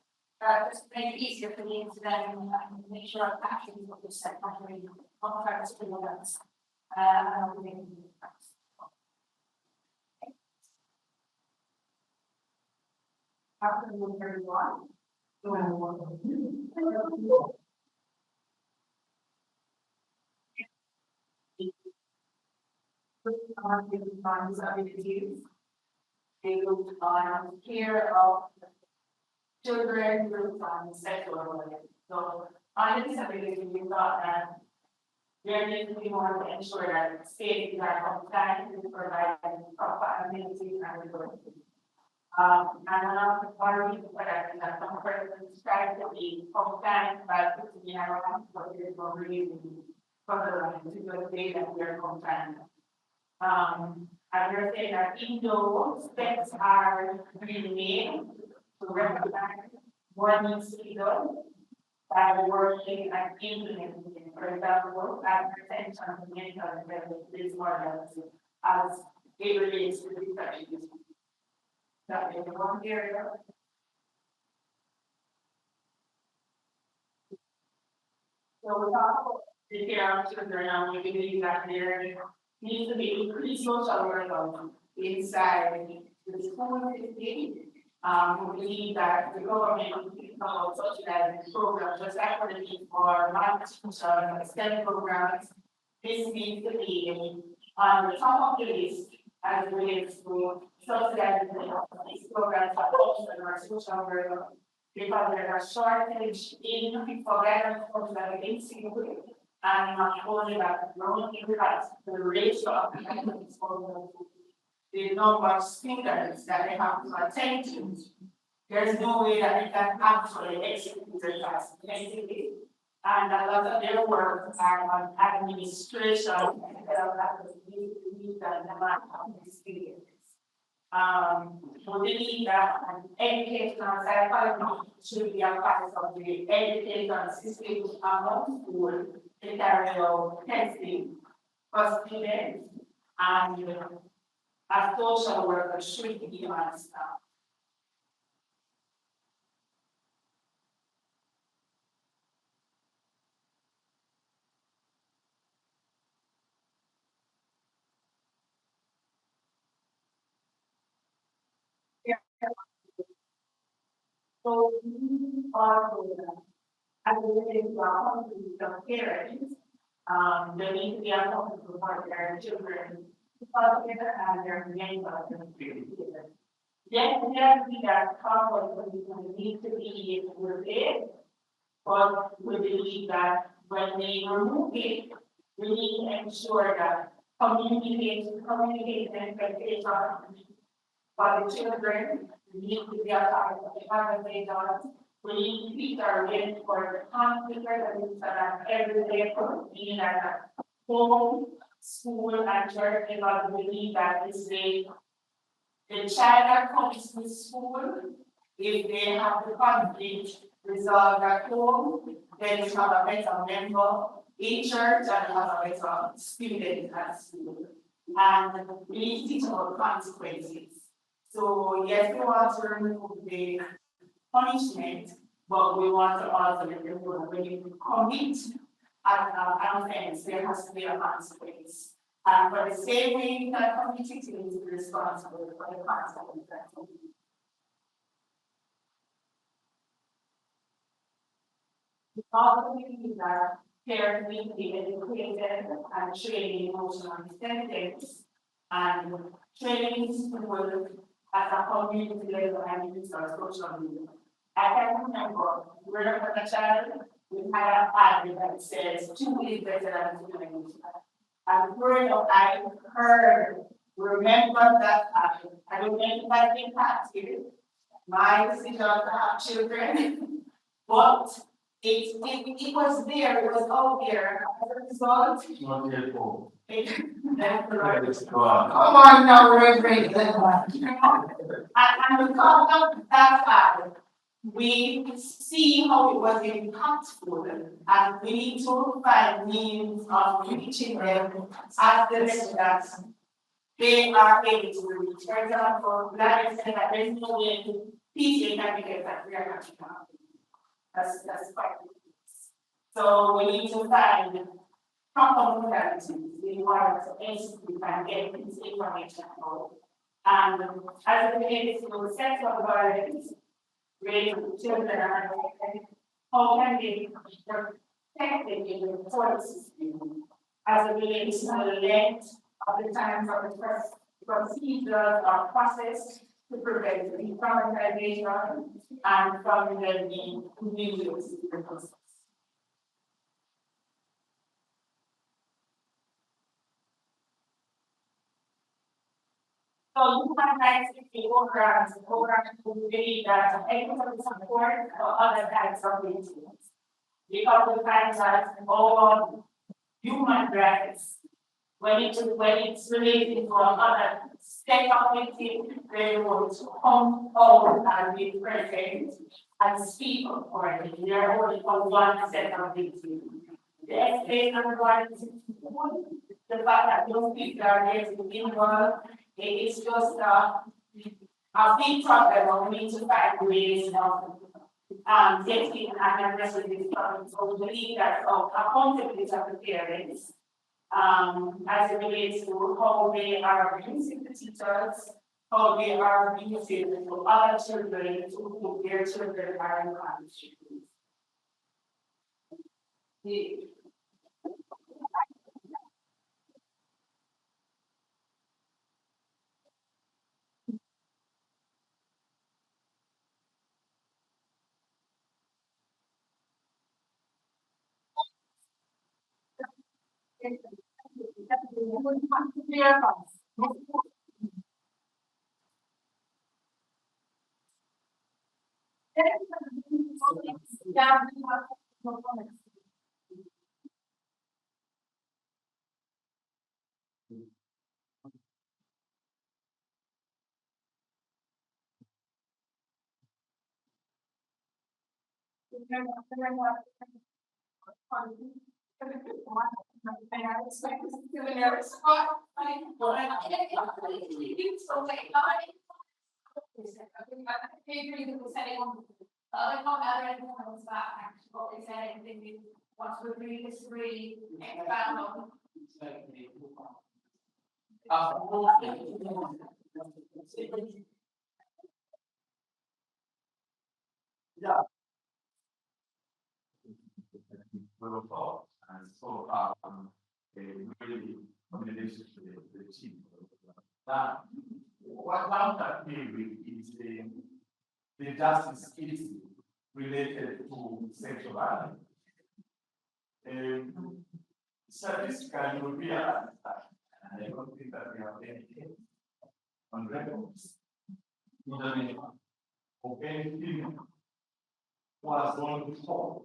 just to make it easier for me to then make sure I'm capturing what you said properly on purpose for your notes. After the 31. Funds abilities, able to care of children with sexual orientation. So on disability, we thought that there needs to be more to ensure that states are compliant with providing proper amenities and resources. And another part of that some persons try to be compliant by putting in around what is really further to the day that we are compliant. And we're saying that even though steps are being made to recognize what needs to be done, by working and implementing, for example, at retention of mental health disorders as it relates to research. That is one area. So we talk about the care of children, and we believe that there needs to be increased social work inside the school system. We believe that the government will come out subsidizing programs, just like for the need for malnutrition, STEM programs. This needs to be On the top of the list, as it relates to subsidizing these programs are also our social worker, because there's a shortage in for guidance counselor in school, and not only that, not only that, the ratio of guidance counselors, the number of students that they have to attend to, there's no way that they can actually execute their tasks effectively. And a lot of their work are on administration instead of that need and demand of experience. We believe that an educational psychology should be a part of the education system among schools to carry out testing for students, and a social worker should be on staff. So we are as it relates to our parents, they need to be accountable for their children together and their neighbors together. Yes, we are conflict need to be repaid, but we believe that when they remove it, we need to ensure that communication expectations for the children need to be a part of the conversation. We need to teach our kids for the conflict that are everyday being at home, school, and church, because we believe that is the child that comes to school, if they have the conflict resolved at home, then they have a better member in church and have a better student at school. And we need to teach about consequences. So yes, we want to remove the punishment, but we want to also remove when you commit an offense, there has to be a consequence. And for the same way that community is responsible for the consequence. We also believe that parents need to be educated and trained in emotional intelligence and training in school at a community level and use of social media. I can remember growing up as a child, we had an ad that says 2 is better than 2. And growing up, I heard, remember that I don't know if I can pass it. My decision to have children, but it was there, it was out there. As a result, come on now, Reverend. And because of that fact, we see how it was impactful, and we need to find means of reaching them at the level that they are able to reach. For example, like I said, that there's no way PTA can be get that we are not now. That's quite good. So we need to find proper modalities in order to execute and get this information out. And as it relates to sexual violence, raising children and how can they be protected in the court system as it relates to the length of the time of the first procedures or process to prevent the traumatization and from the individuals in the process. So human rights programs will believe that equitable support for other types of victims. Because we find that all human rights, when it's related to another state of victim, they want to come out and be present and speak up for it. They are only for one set of victims. The explanation of the fact that those people are there to be involved, it's just a big problem. We need to find ways of getting and addressing these problems. So we believe that accountability of the parents, as it relates to how they are using the teachers, how they are using to other children, to whom their children are in contact. And so, really, commendation to the team. Now, what that means is the justice is related to sexual violence. Statistically, you will realize that, and I don't think that we have any case on records in the name of any female who has gone to court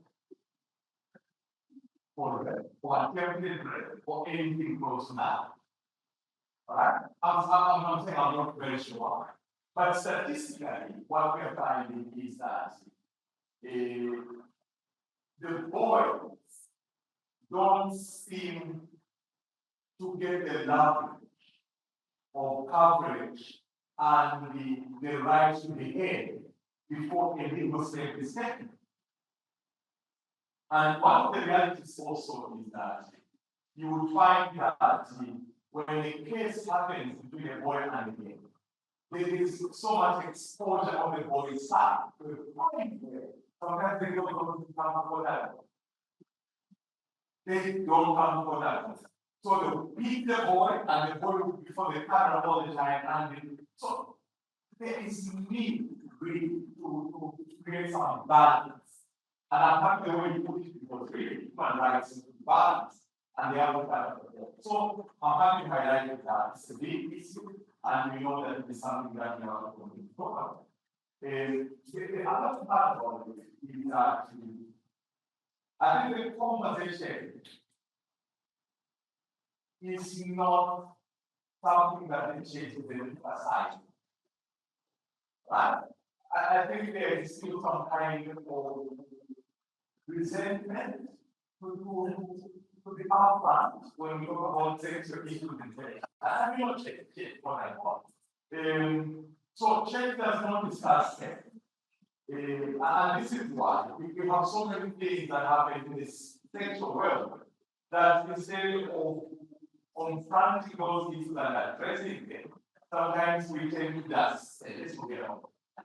for rape, for attempted rape, or anything close to that. All right? I'm saying I'm not very sure. But statistically, what we are finding is that the boys don't seem to get the level of coverage and the right to behave before a legal step is taken. And one of the realities also is that you will find that when a case happens between a boy and a girl, there is so much exposure on the boy's side to the point where sometimes they don't come for that. They don't come for that. So they beat the boy, and the boy will be before the camera all the time. And so there is need really to create some balance. And I'm happy the way you put it, because really human rights is balance, and they have to balance. So I'm happy to highlight that it's a big issue, and we know that it's something that we have to talk about. The other part of it is that I think the conversation is not something that is changing the society. Right? I think there is still some kind of resentment to the upfront when we talk about sexual issues in tech. I will not check what I want. So check does not discuss sex. And this is why we have so many things that happen in this sexual world that instead of confronting those issues and addressing them, sometimes we tend to just say, let's forget about it.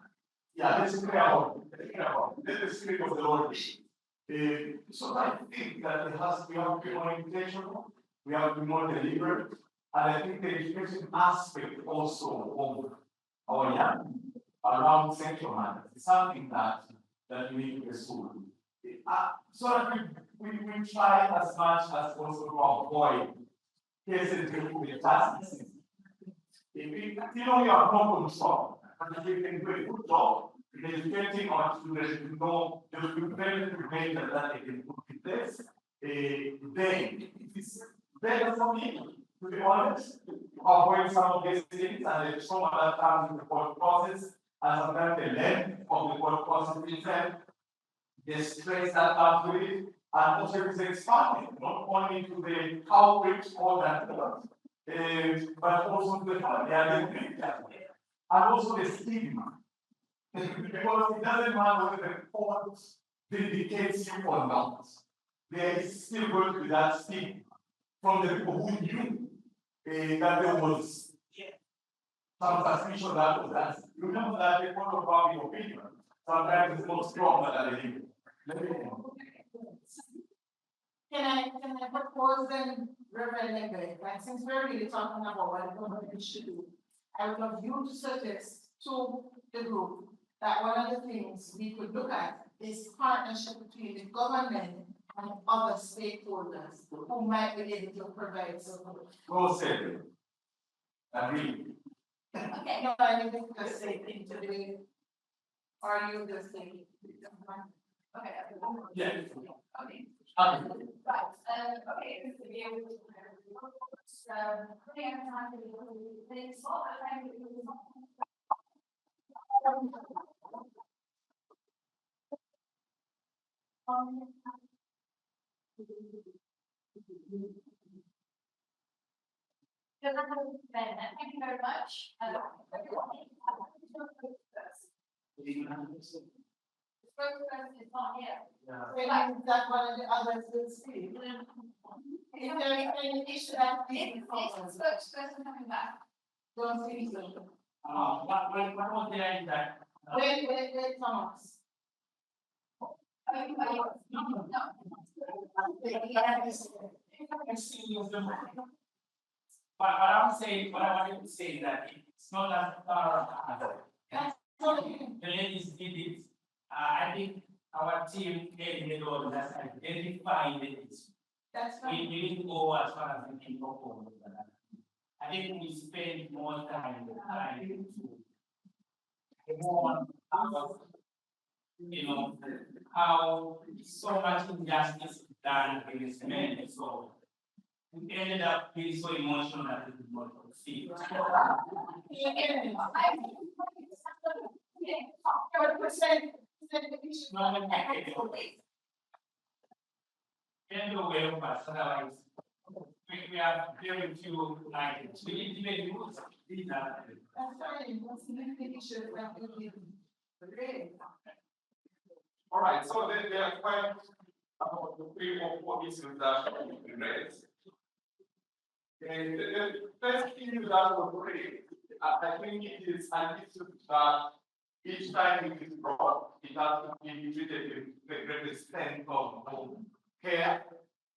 Yeah, let's forget about it. Let the Spirit of the Lord be. So I think that we have to be more intentional, we have to be more deliberate, and I think the education aspect also of our young around sexual matters is something that we need to pursue. So that we try as much as possible to avoid cases with justice. You have no control, but we can do a good job in educating our children to know the preventive measures that they can put in place. Then it is better for me, to be honest, to avoid some of these things and the trauma that comes in the court process, and sometimes the length of the court process itself, the stress that comes with it, and also it's expanding, not only to the culprit or that but also to the family and the victim, and also the stigma. Because it doesn't matter whether the court vindicates you or not, there is still going to be that stigma from the people who knew that there was some suspicion that was that. You remember that the court of public opinion sometimes is more stronger than the legal. Can I propose then, Reverend Legre, like since we're really talking about what the government should do, I would love you to suggest to the group that one of the things we could look at is partnership between the government and other stakeholders who might be able to provide support. Well said. Agree. Okay. No, I need to say into the, are you the same? Okay. Yeah. Okay. Okay. Right. Okay. Putting our time to the small time. Thank you very much. Spokesperson is not here. That one of the others will speak. Is there any issue that Is the spokesperson coming back? don't think so? What was the idea that? Wait, Thomas. But what I wanted to say is that it's not as thorough as the ladies did it. I think our team played the role that's identifying the issue. That's We didn't go as far as the people go. I think we spend more time trying to more about, how so much injustice is done against men. So we ended up being so emotional that we could not see. Otherwise, we are very few items. We need to make rules. These are. That's fine. What's the issue that we need? All right, so there are quite about 3 or 4 issues that we raised. And the first issue that was raised, I think it is an issue that each time it is brought, it has to be treated with the greatest sense of care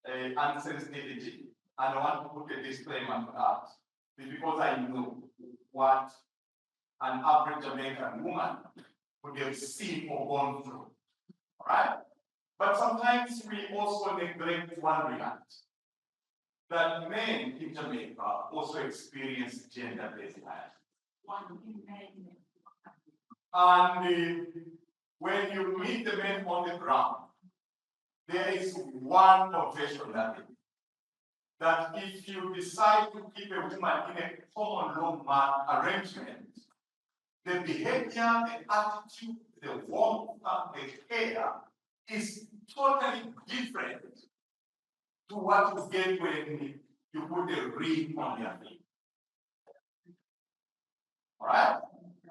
and sensitivity. And I want to put a disclaimer to that, because I know what an average Jamaican woman would have seen or gone through. Right? But sometimes we also neglect one reality, that men in Jamaica also experience gender-based violence. And when you meet the men on the ground, there is one confession that if you decide to keep a woman in a common law arrangement, the behavior, the attitude, the warmth, and the care is totally different to what you get when you put a ring on your finger. All right?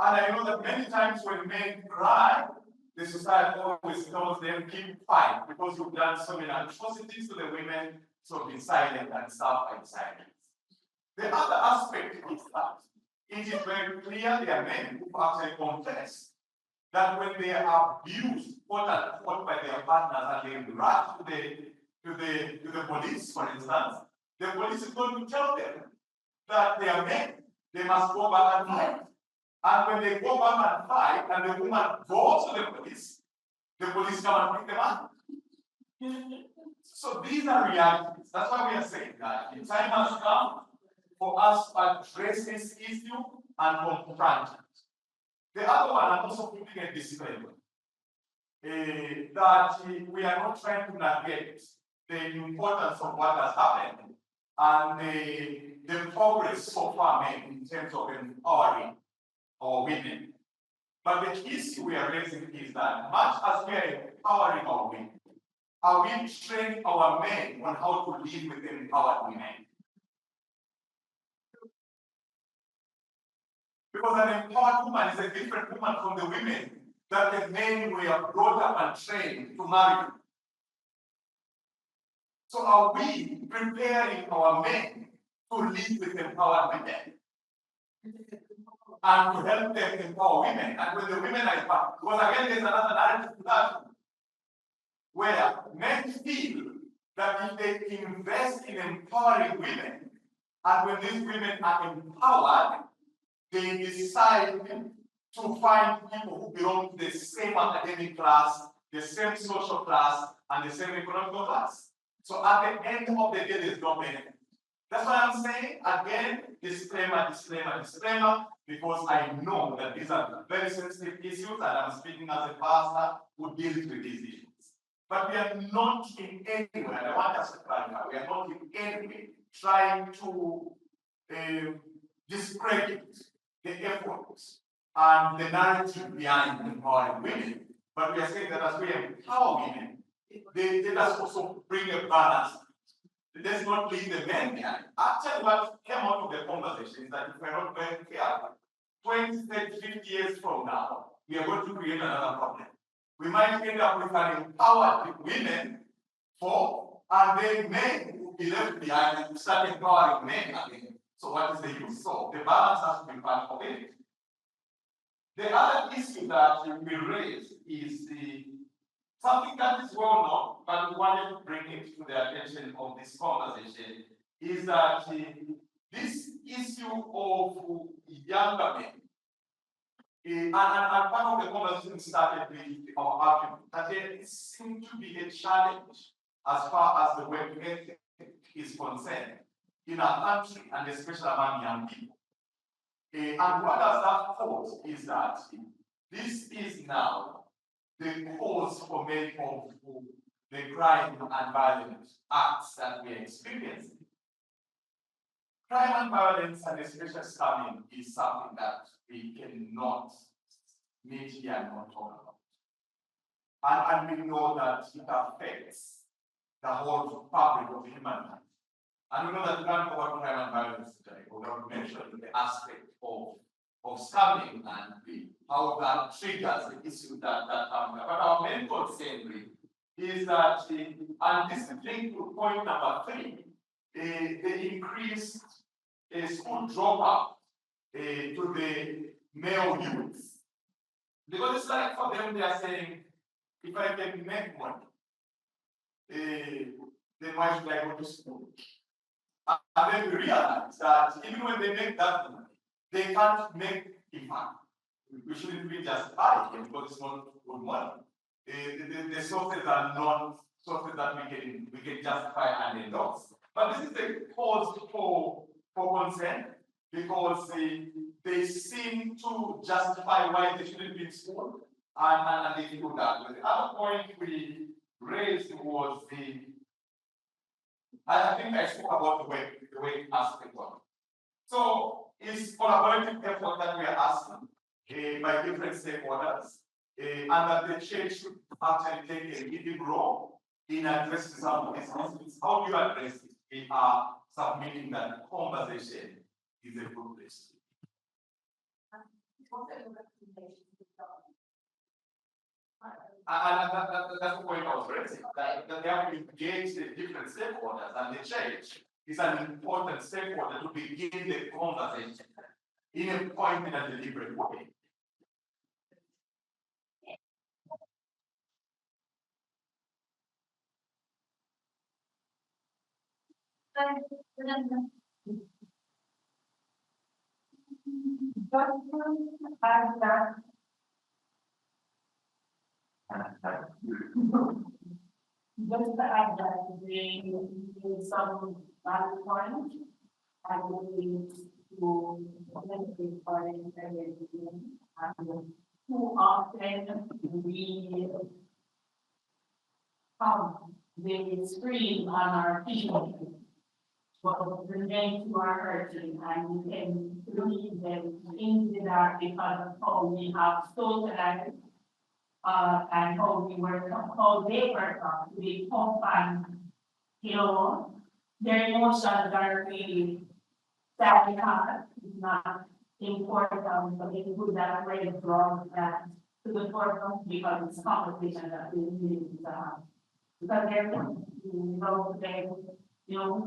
And I know that many times when men cry, the society always tells them, keep quiet, because you've done so many atrocities to the women, so be silent and stop by silence. The other aspect is that it is very clear there are men who actually confess that when they are abused, quote unquote, by their partners and they rush to the police, for instance, the police is going to tell them that they are men, they must go back and fight. And when they go back and fight, and the woman goes to the police come and pick them up. So these are realities. That's why we are saying that the time has come for us to address this issue and confront it. The other one, I'm also putting a disclaimer that we are not trying to neglect the importance of what has happened and the progress so far made in terms of empowering our women. But the issue we are raising is that much as we are empowering our women, are we training our men on how to live with empowered women? Because an empowered woman is a different woman from the women that the men were brought up and trained to marry. So are we preparing our men to live with empowered women? And to help them empower women? And when the women are empowered, because again, there's another narrative to that, where men feel that if they invest in empowering women, and when these women are empowered, they decide to find people who belong to the same academic class, the same social class, and the same economic class. So at the end of the day, there's no benefit. That's why I'm saying, again, disclaimer, disclaimer, disclaimer, because I know that these are very sensitive issues, and I'm speaking as a pastor who deals with these issues. But we are not in any way, and I want us to clarify, we are not in any way trying to discredit the efforts and the narrative behind empowering women. But we are saying that as we empower women, let us also bring a balance. Let's not leave the men behind. Actually, what came out of the conversation is that if we're not very careful, 20, 30, 50 years from now, we are going to create another problem. We might end up with an empowered women and then men will be left behind and start empowering men again. So what is the use? So the balance has to be part of it. The other issue that we raise is something that is well known, but we wanted to bring it to the attention of this conversation, is that this issue of younger men, and part of the conversation started with our argument that there seems to be a challenge as far as the work ethic is concerned in our country, and especially among young people. And what does that cause is that this is now the cause for many of the crime and violent acts that we are experiencing. Crime and violence, and especially scamming, is something that we cannot meet here and not talk about. And we know that it affects the whole fabric of humanity. And we know that we can't talk about crime and violence today without mentioning the aspect of scamming and how that triggers the issue that comes up. But our main concern is that, and this is linked to point number 3, the increased school dropout to the male youth. Because it's like for them, they are saying, if I can make money, then why should I go to school? And then we realize that even when they make that money, they can't make impact. We shouldn't be just buy it because it's not good money. The sources are not sources that we can justify and endorse. But this is a cause for concern because they seem to justify why they shouldn't be in school, and they do that. But the other point we raised was I think I spoke about the way aspect of it. So it's collaborative effort that we are asking by different stakeholders, and that the church should actually take a leading role in addressing some of these issues. How do you address it? We are submitting that conversation is a good place. And that's the point I was raising, that they have to engage the different stakeholders, and the church is an important stakeholder to begin the conversation in a pointed and deliberate way. Just to add that they made some valid points, I believe to benefit for everything. And too often we they scream on our people, but the men who are hurting, and we can leave them in the dark because of how we have socialized and how we work, how they work on, we pump and, their emotions are really sadly hard, it's not important, but they do that very broad that to the forefront because it's conversation that we need to have. Because they're, who are your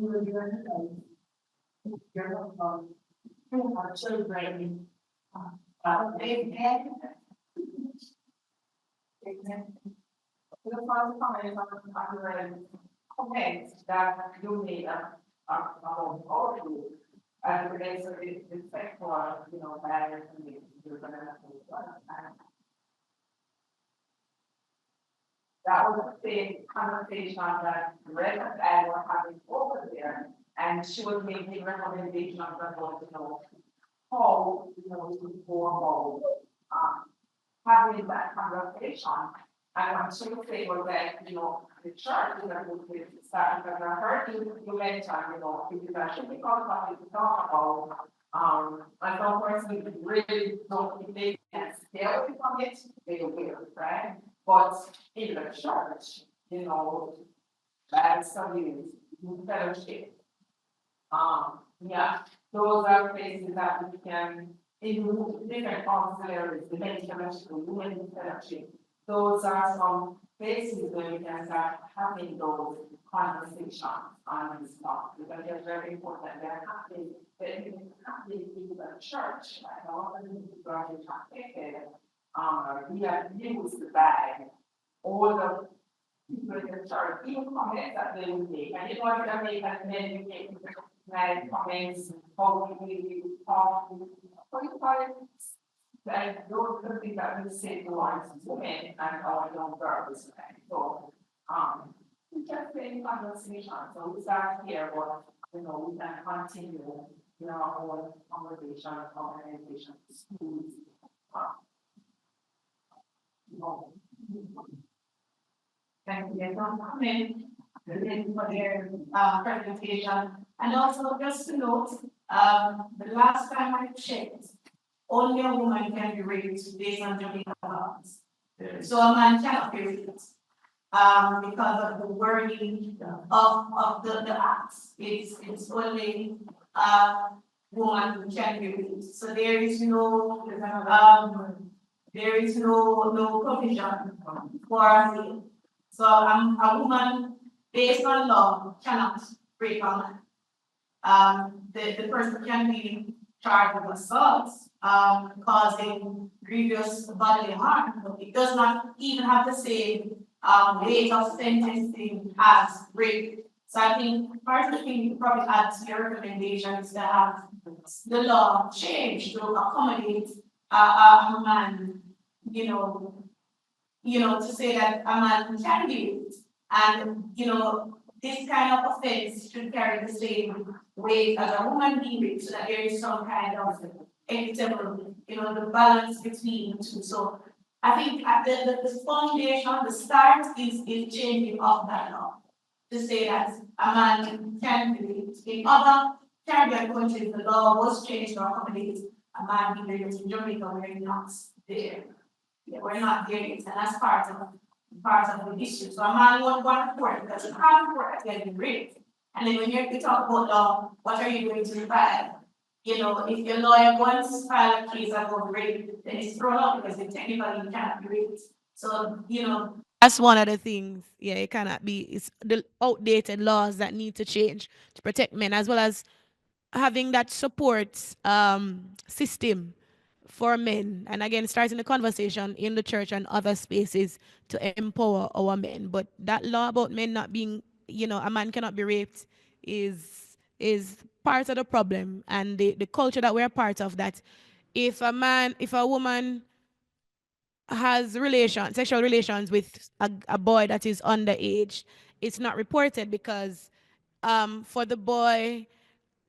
who are children, they've had the first comment on comments that you made about all of you, and relates to the sexual, matters and you're gonna have to That was the same conversation that Red and I were having over there, and she was making recommendations about, how, we could go about, um, having that conversation. And what she was saying was that, the church is a good place to start, because I heard you mention, it is actually because something to talk about. And some person really don't, if they can stay away from it, they will, right? But in the church, Bible studies, fellowship, yeah, those are places that we can, in different auxiliaries, the men's fellowship, the women's fellowship. Those are some places where we can start having those conversations on this stuff, because they're very important. They're happening in the church. I don't want to graduate we have used the bag, all the people can start even comments that they will make. I didn't want to make, and then you make like comments, how we talk, what do you call it? Like those are the things that we say to our women and our young girls, right? So, interesting conversation. So we start here, but we can continue, our own conversation, organization, schools. You know, Thank you for coming, for their presentation. And also just to note, the last time I checked, only a woman can be raped based on Jamaican laws. So a man cannot be raped because of the wording of the acts. It's only woman who can be raped. So there is no provision for a male. So a woman based on law cannot rape a man. The person can be charged with assault, causing grievous bodily harm, but it does not even have the same rate of sentencing as rape. So I think part of the thing you probably add to your recommendations to have the law changed to accommodate a man, to say that a man can be raped. And, this kind of offense should carry the same weight as a woman being raped, so that there is some kind of equitable, the balance between the two. So I think at the foundation, the start is changing of that law to say that a man can be raped. In other Caribbean countries, the law was changed to accommodate a man being raped. In Jamaica, we're not there. Yeah, we're not there yet, and that's part of the issue. So a man won't go to court because you can't court getting raped. And then when you talk about law, what are you going to file? If your lawyer wants to file a case about rape, then it's thrown out because technically you can't be raped. So, That's one of the things. Yeah, it cannot be. It's the outdated laws that need to change to protect men, as well as having that support system for men. And again, starting the conversation in the church and other spaces to empower our men. But that law about men not being, a man cannot be raped is part of the problem, and the culture that we're part of, that if a woman has sexual relations with a boy that is underage, it's not reported because for the boy,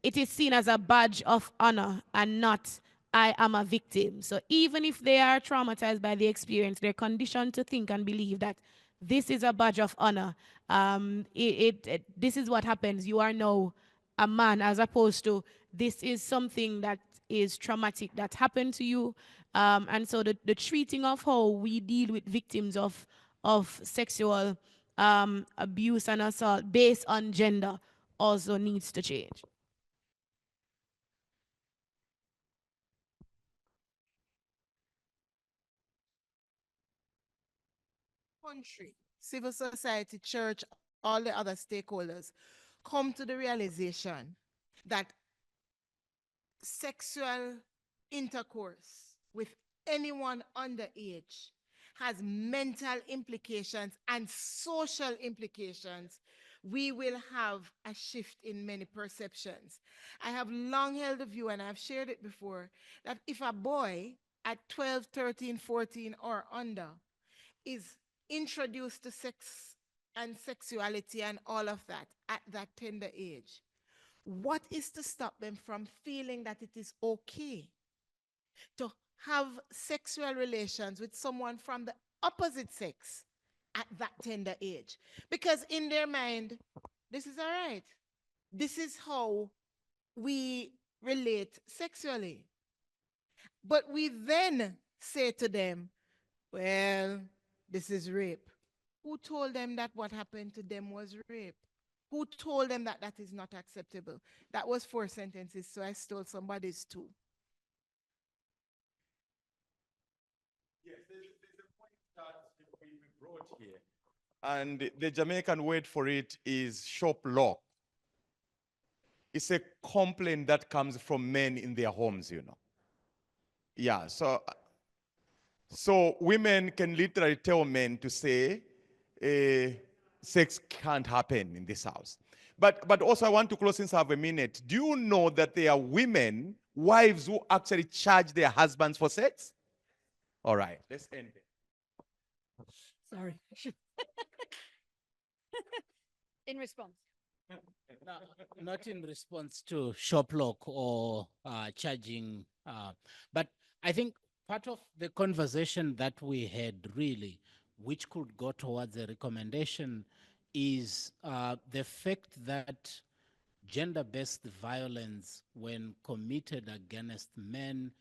it is seen as a badge of honor and not I am a victim. So even if they are traumatized by the experience, they're conditioned to think and believe that this is a badge of honor. This is what happens. You are now a man, as opposed to this is something that is traumatic that happened to you. And so the treating of how we deal with victims of sexual abuse and assault based on gender also needs to change. Country, civil society, church, all the other stakeholders come to the realization that sexual intercourse with anyone underage has mental implications and social implications, we will have a shift in many perceptions. I have long held the view, and I've shared it before, that if a boy at 12, 13, 14, or under is introduced to sex and sexuality and all of that at that tender age, what is to stop them from feeling that it is okay to have sexual relations with someone from the opposite sex at that tender age? Because in their mind, this is all right. This is how we relate sexually. But we then say to them, well, this is rape. Who told them that what happened to them was rape? Who told them that that is not acceptable? That was 4 sentences, so I stole somebody's two. Yes, there's a point that we brought here. And the Jamaican word for it is shop lock. It's a complaint that comes from men in their homes, you know. Yeah, so women can literally tell men to say, sex can't happen in this house. But also I want to close since I have a minute. Do you know that there are women, wives who actually charge their husbands for sex? All right, let's end it. Sorry. In response. No, not in response to shop lock or charging, but I think part of the conversation that we had really, which could go towards a recommendation, is the fact that gender-based violence, when committed against men,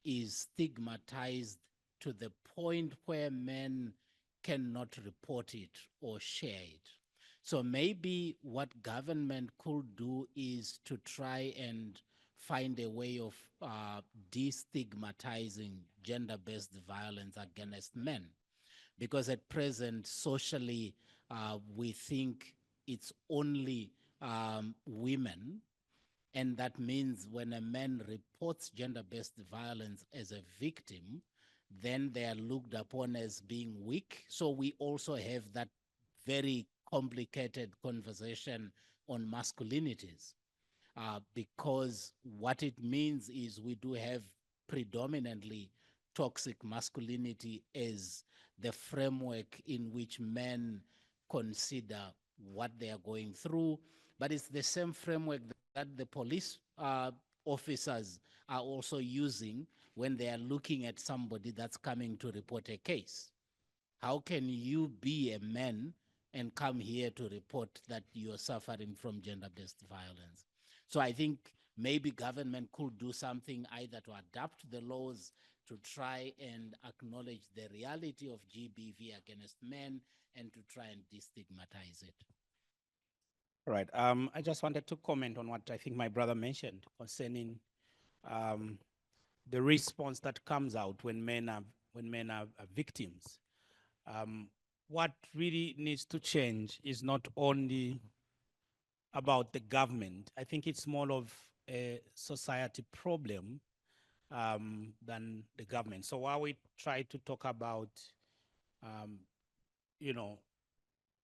is stigmatized to the point where men cannot report it or share it. So maybe what government could do is to try and find a way of destigmatizing gender-based violence against men. Because at present, socially, we think it's only women. And that means when a man reports gender-based violence as a victim, then they are looked upon as being weak. So we also have that very complicated conversation on masculinities, because what it means is we do have predominantly toxic masculinity as the framework in which men consider what they are going through. But it's the same framework that the police officers are also using when they are looking at somebody that's coming to report a case. How can you be a man and come here to report that you're suffering from gender-based violence? So I think maybe government could do something either to adapt the laws to try and acknowledge the reality of GBV against men and to try and destigmatize it. All right. I just wanted to comment on what I think my brother mentioned concerning um, the response that comes out when men are victims. What really needs to change is not only about the government. I think it's more of a society problem than the government. So while we try to talk about, um, you know,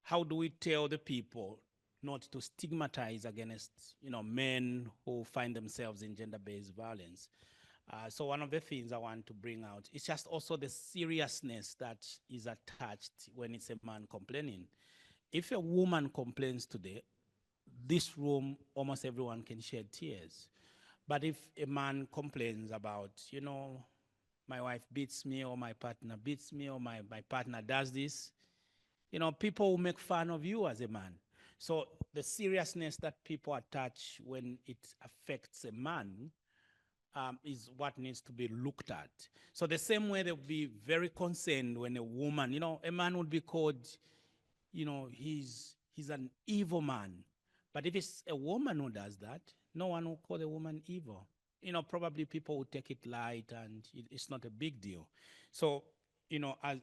how do we tell the people not to stigmatize against, men who find themselves in gender-based violence? So one of the things I want to bring out is just also the seriousness that is attached when it's a man complaining. If a woman complains today, this room, almost everyone can shed tears. But if a man complains about, my wife beats me or my partner beats me or my partner does this, people will make fun of you as a man. So the seriousness that people attach when it affects a man is what needs to be looked at. So the same way they'll be very concerned when a woman, a man would be called, he's an evil man. But if it's a woman who does that, no one will call a woman evil. Probably people will take it light and it's not a big deal. So,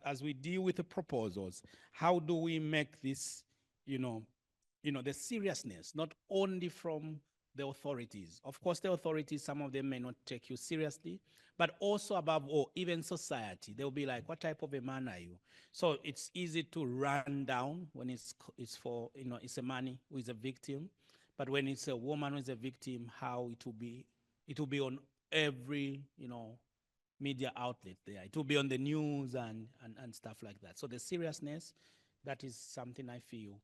as we deal with the proposals, how do we make this, the seriousness, not only from the authorities. Of course, the authorities, some of them may not take you seriously, but also above all, even society. They'll be like, what type of a man are you? So it's easy to run down when it's for, it's a man who is a victim. But when it's a woman who is a victim, how it will be on every, media outlet there. It will be on the news and stuff like that. So the seriousness, that is something I feel,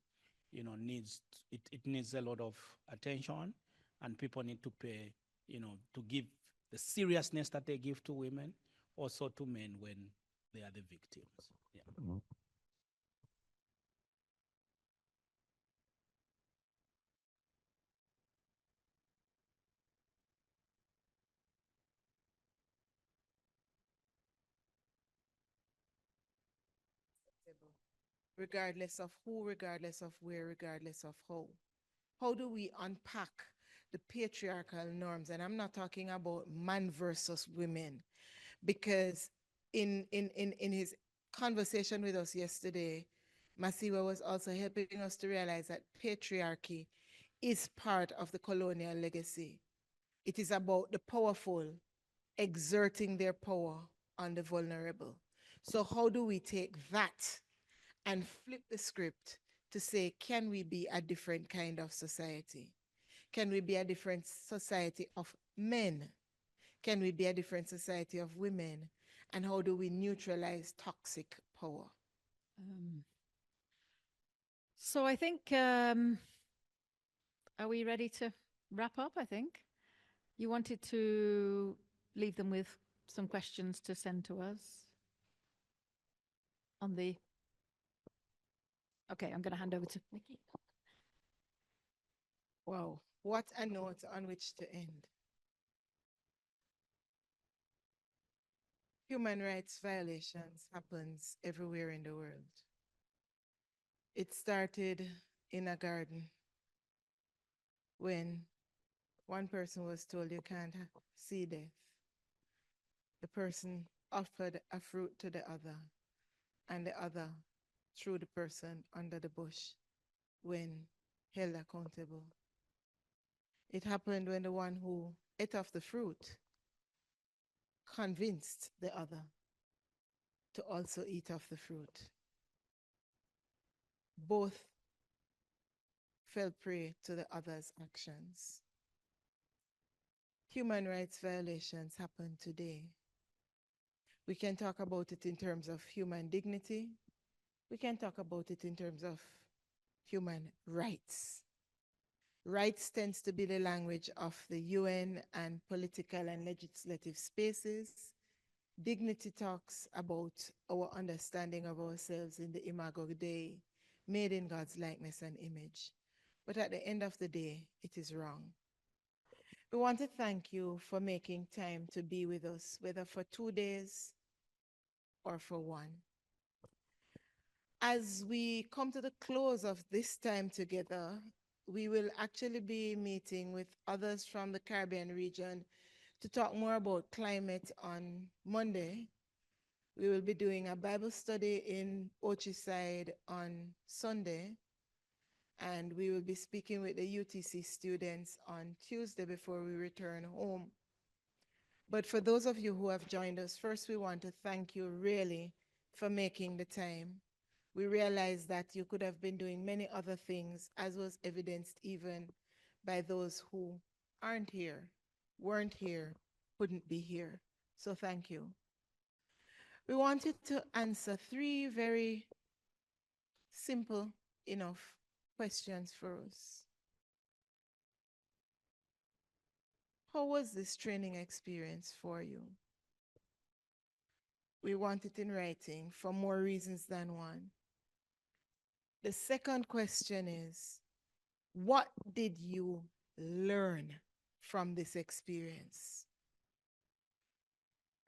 it needs a lot of attention, and people need to pay, to give the seriousness that they give to women, also to men when they are the victims. Yeah. Regardless of who, regardless of where, regardless of how. How do we unpack the patriarchal norms? And I'm not talking about man versus women, because in his conversation with us yesterday, Masiwa was also helping us to realize that patriarchy is part of the colonial legacy. It is about the powerful exerting their power on the vulnerable. So how do we take that and flip the script to say, can we be a different kind of society? Can we be a different society of men? Can we be a different society of women? And how do we neutralize toxic power? So I think, are we ready to wrap up? I think you wanted to leave them with some questions to send to us on the. Okay, I'm going to hand over to Nikki. Wow, what a note on which to end. Human rights violations happens everywhere in the world. It started in a garden when one person was told you can't see death. The person offered a fruit to the other, and the other threw the person under the bush when held accountable. It happened when the one who ate off the fruit convinced the other to also eat off the fruit. Both fell prey to the other's actions. Human rights violations happen today. We can talk about it in terms of human dignity. We can talk about it in terms of human rights. Rights tends to be the language of the UN and political and legislative spaces. Dignity talks about our understanding of ourselves in the imago Dei, made in God's likeness and image. But at the end of the day, it is wrong. We want to thank you for making time to be with us, whether for 2 days or for one. As we come to the close of this time together, we will actually be meeting with others from the Caribbean region to talk more about climate on Monday. We will be doing a Bible study in Oceanside on Sunday, and we will be speaking with the UTC students on Tuesday before we return home. But for those of you who have joined us, first we want to thank you really for making the time. We realize that you could have been doing many other things, as was evidenced even by those who aren't here, weren't here, couldn't be here. So thank you. We wanted to answer 3 very simple enough questions for us. How was this training experience for you? We want it in writing for more reasons than one. The second question is, what did you learn from this experience?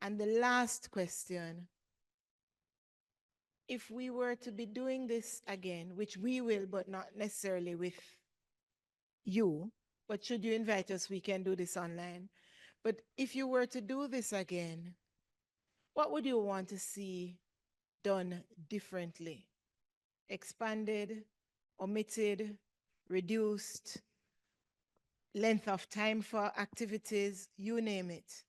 And the last question, if we were to be doing this again, which we will, but not necessarily with you, but should you invite us, we can do this online. But if you were to do this again, what would you want to see done differently? Expanded, omitted, reduced, length of time for activities, you name it.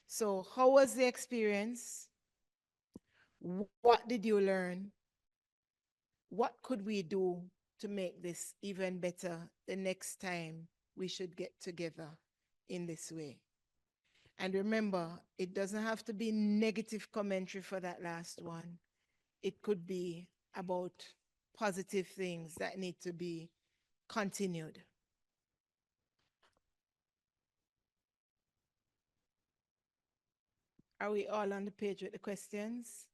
So how was the experience? What did you learn? What could we do to make this even better the next time we should get together in this way? And remember, it doesn't have to be negative commentary for that last one. It could be about positive things that need to be continued. Are we all on the page with the questions?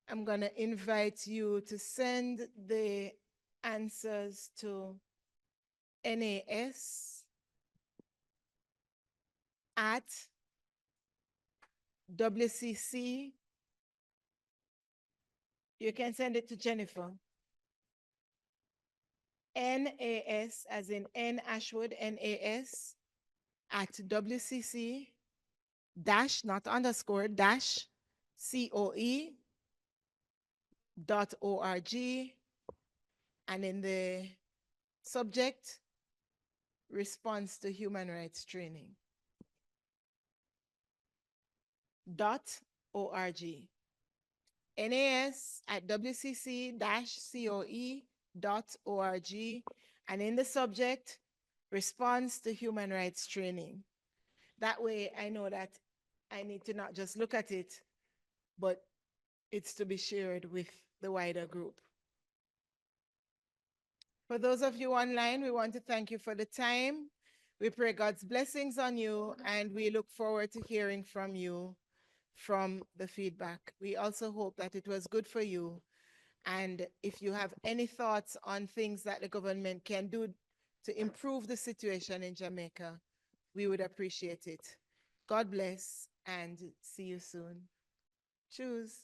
I'm going to invite you to send the answers to NAS at WCC. You can send it to Jennifer. NAS, as in N Ashwood, NAS, at WCC dash, not underscore, dash, COE.org. And in the subject, response to human rights training. .org. NAS at WCC-COE.org. And in the subject, response to human rights training. That way I know that I need to not just look at it, but it's to be shared with the wider group. For those of you online, we want to thank you for the time. We pray God's blessings on you, and we look forward to hearing from you from the feedback. We also hope that it was good for you. And if you have any thoughts on things that the government can do to improve the situation in Jamaica, we would appreciate it. God bless and see you soon. Choose.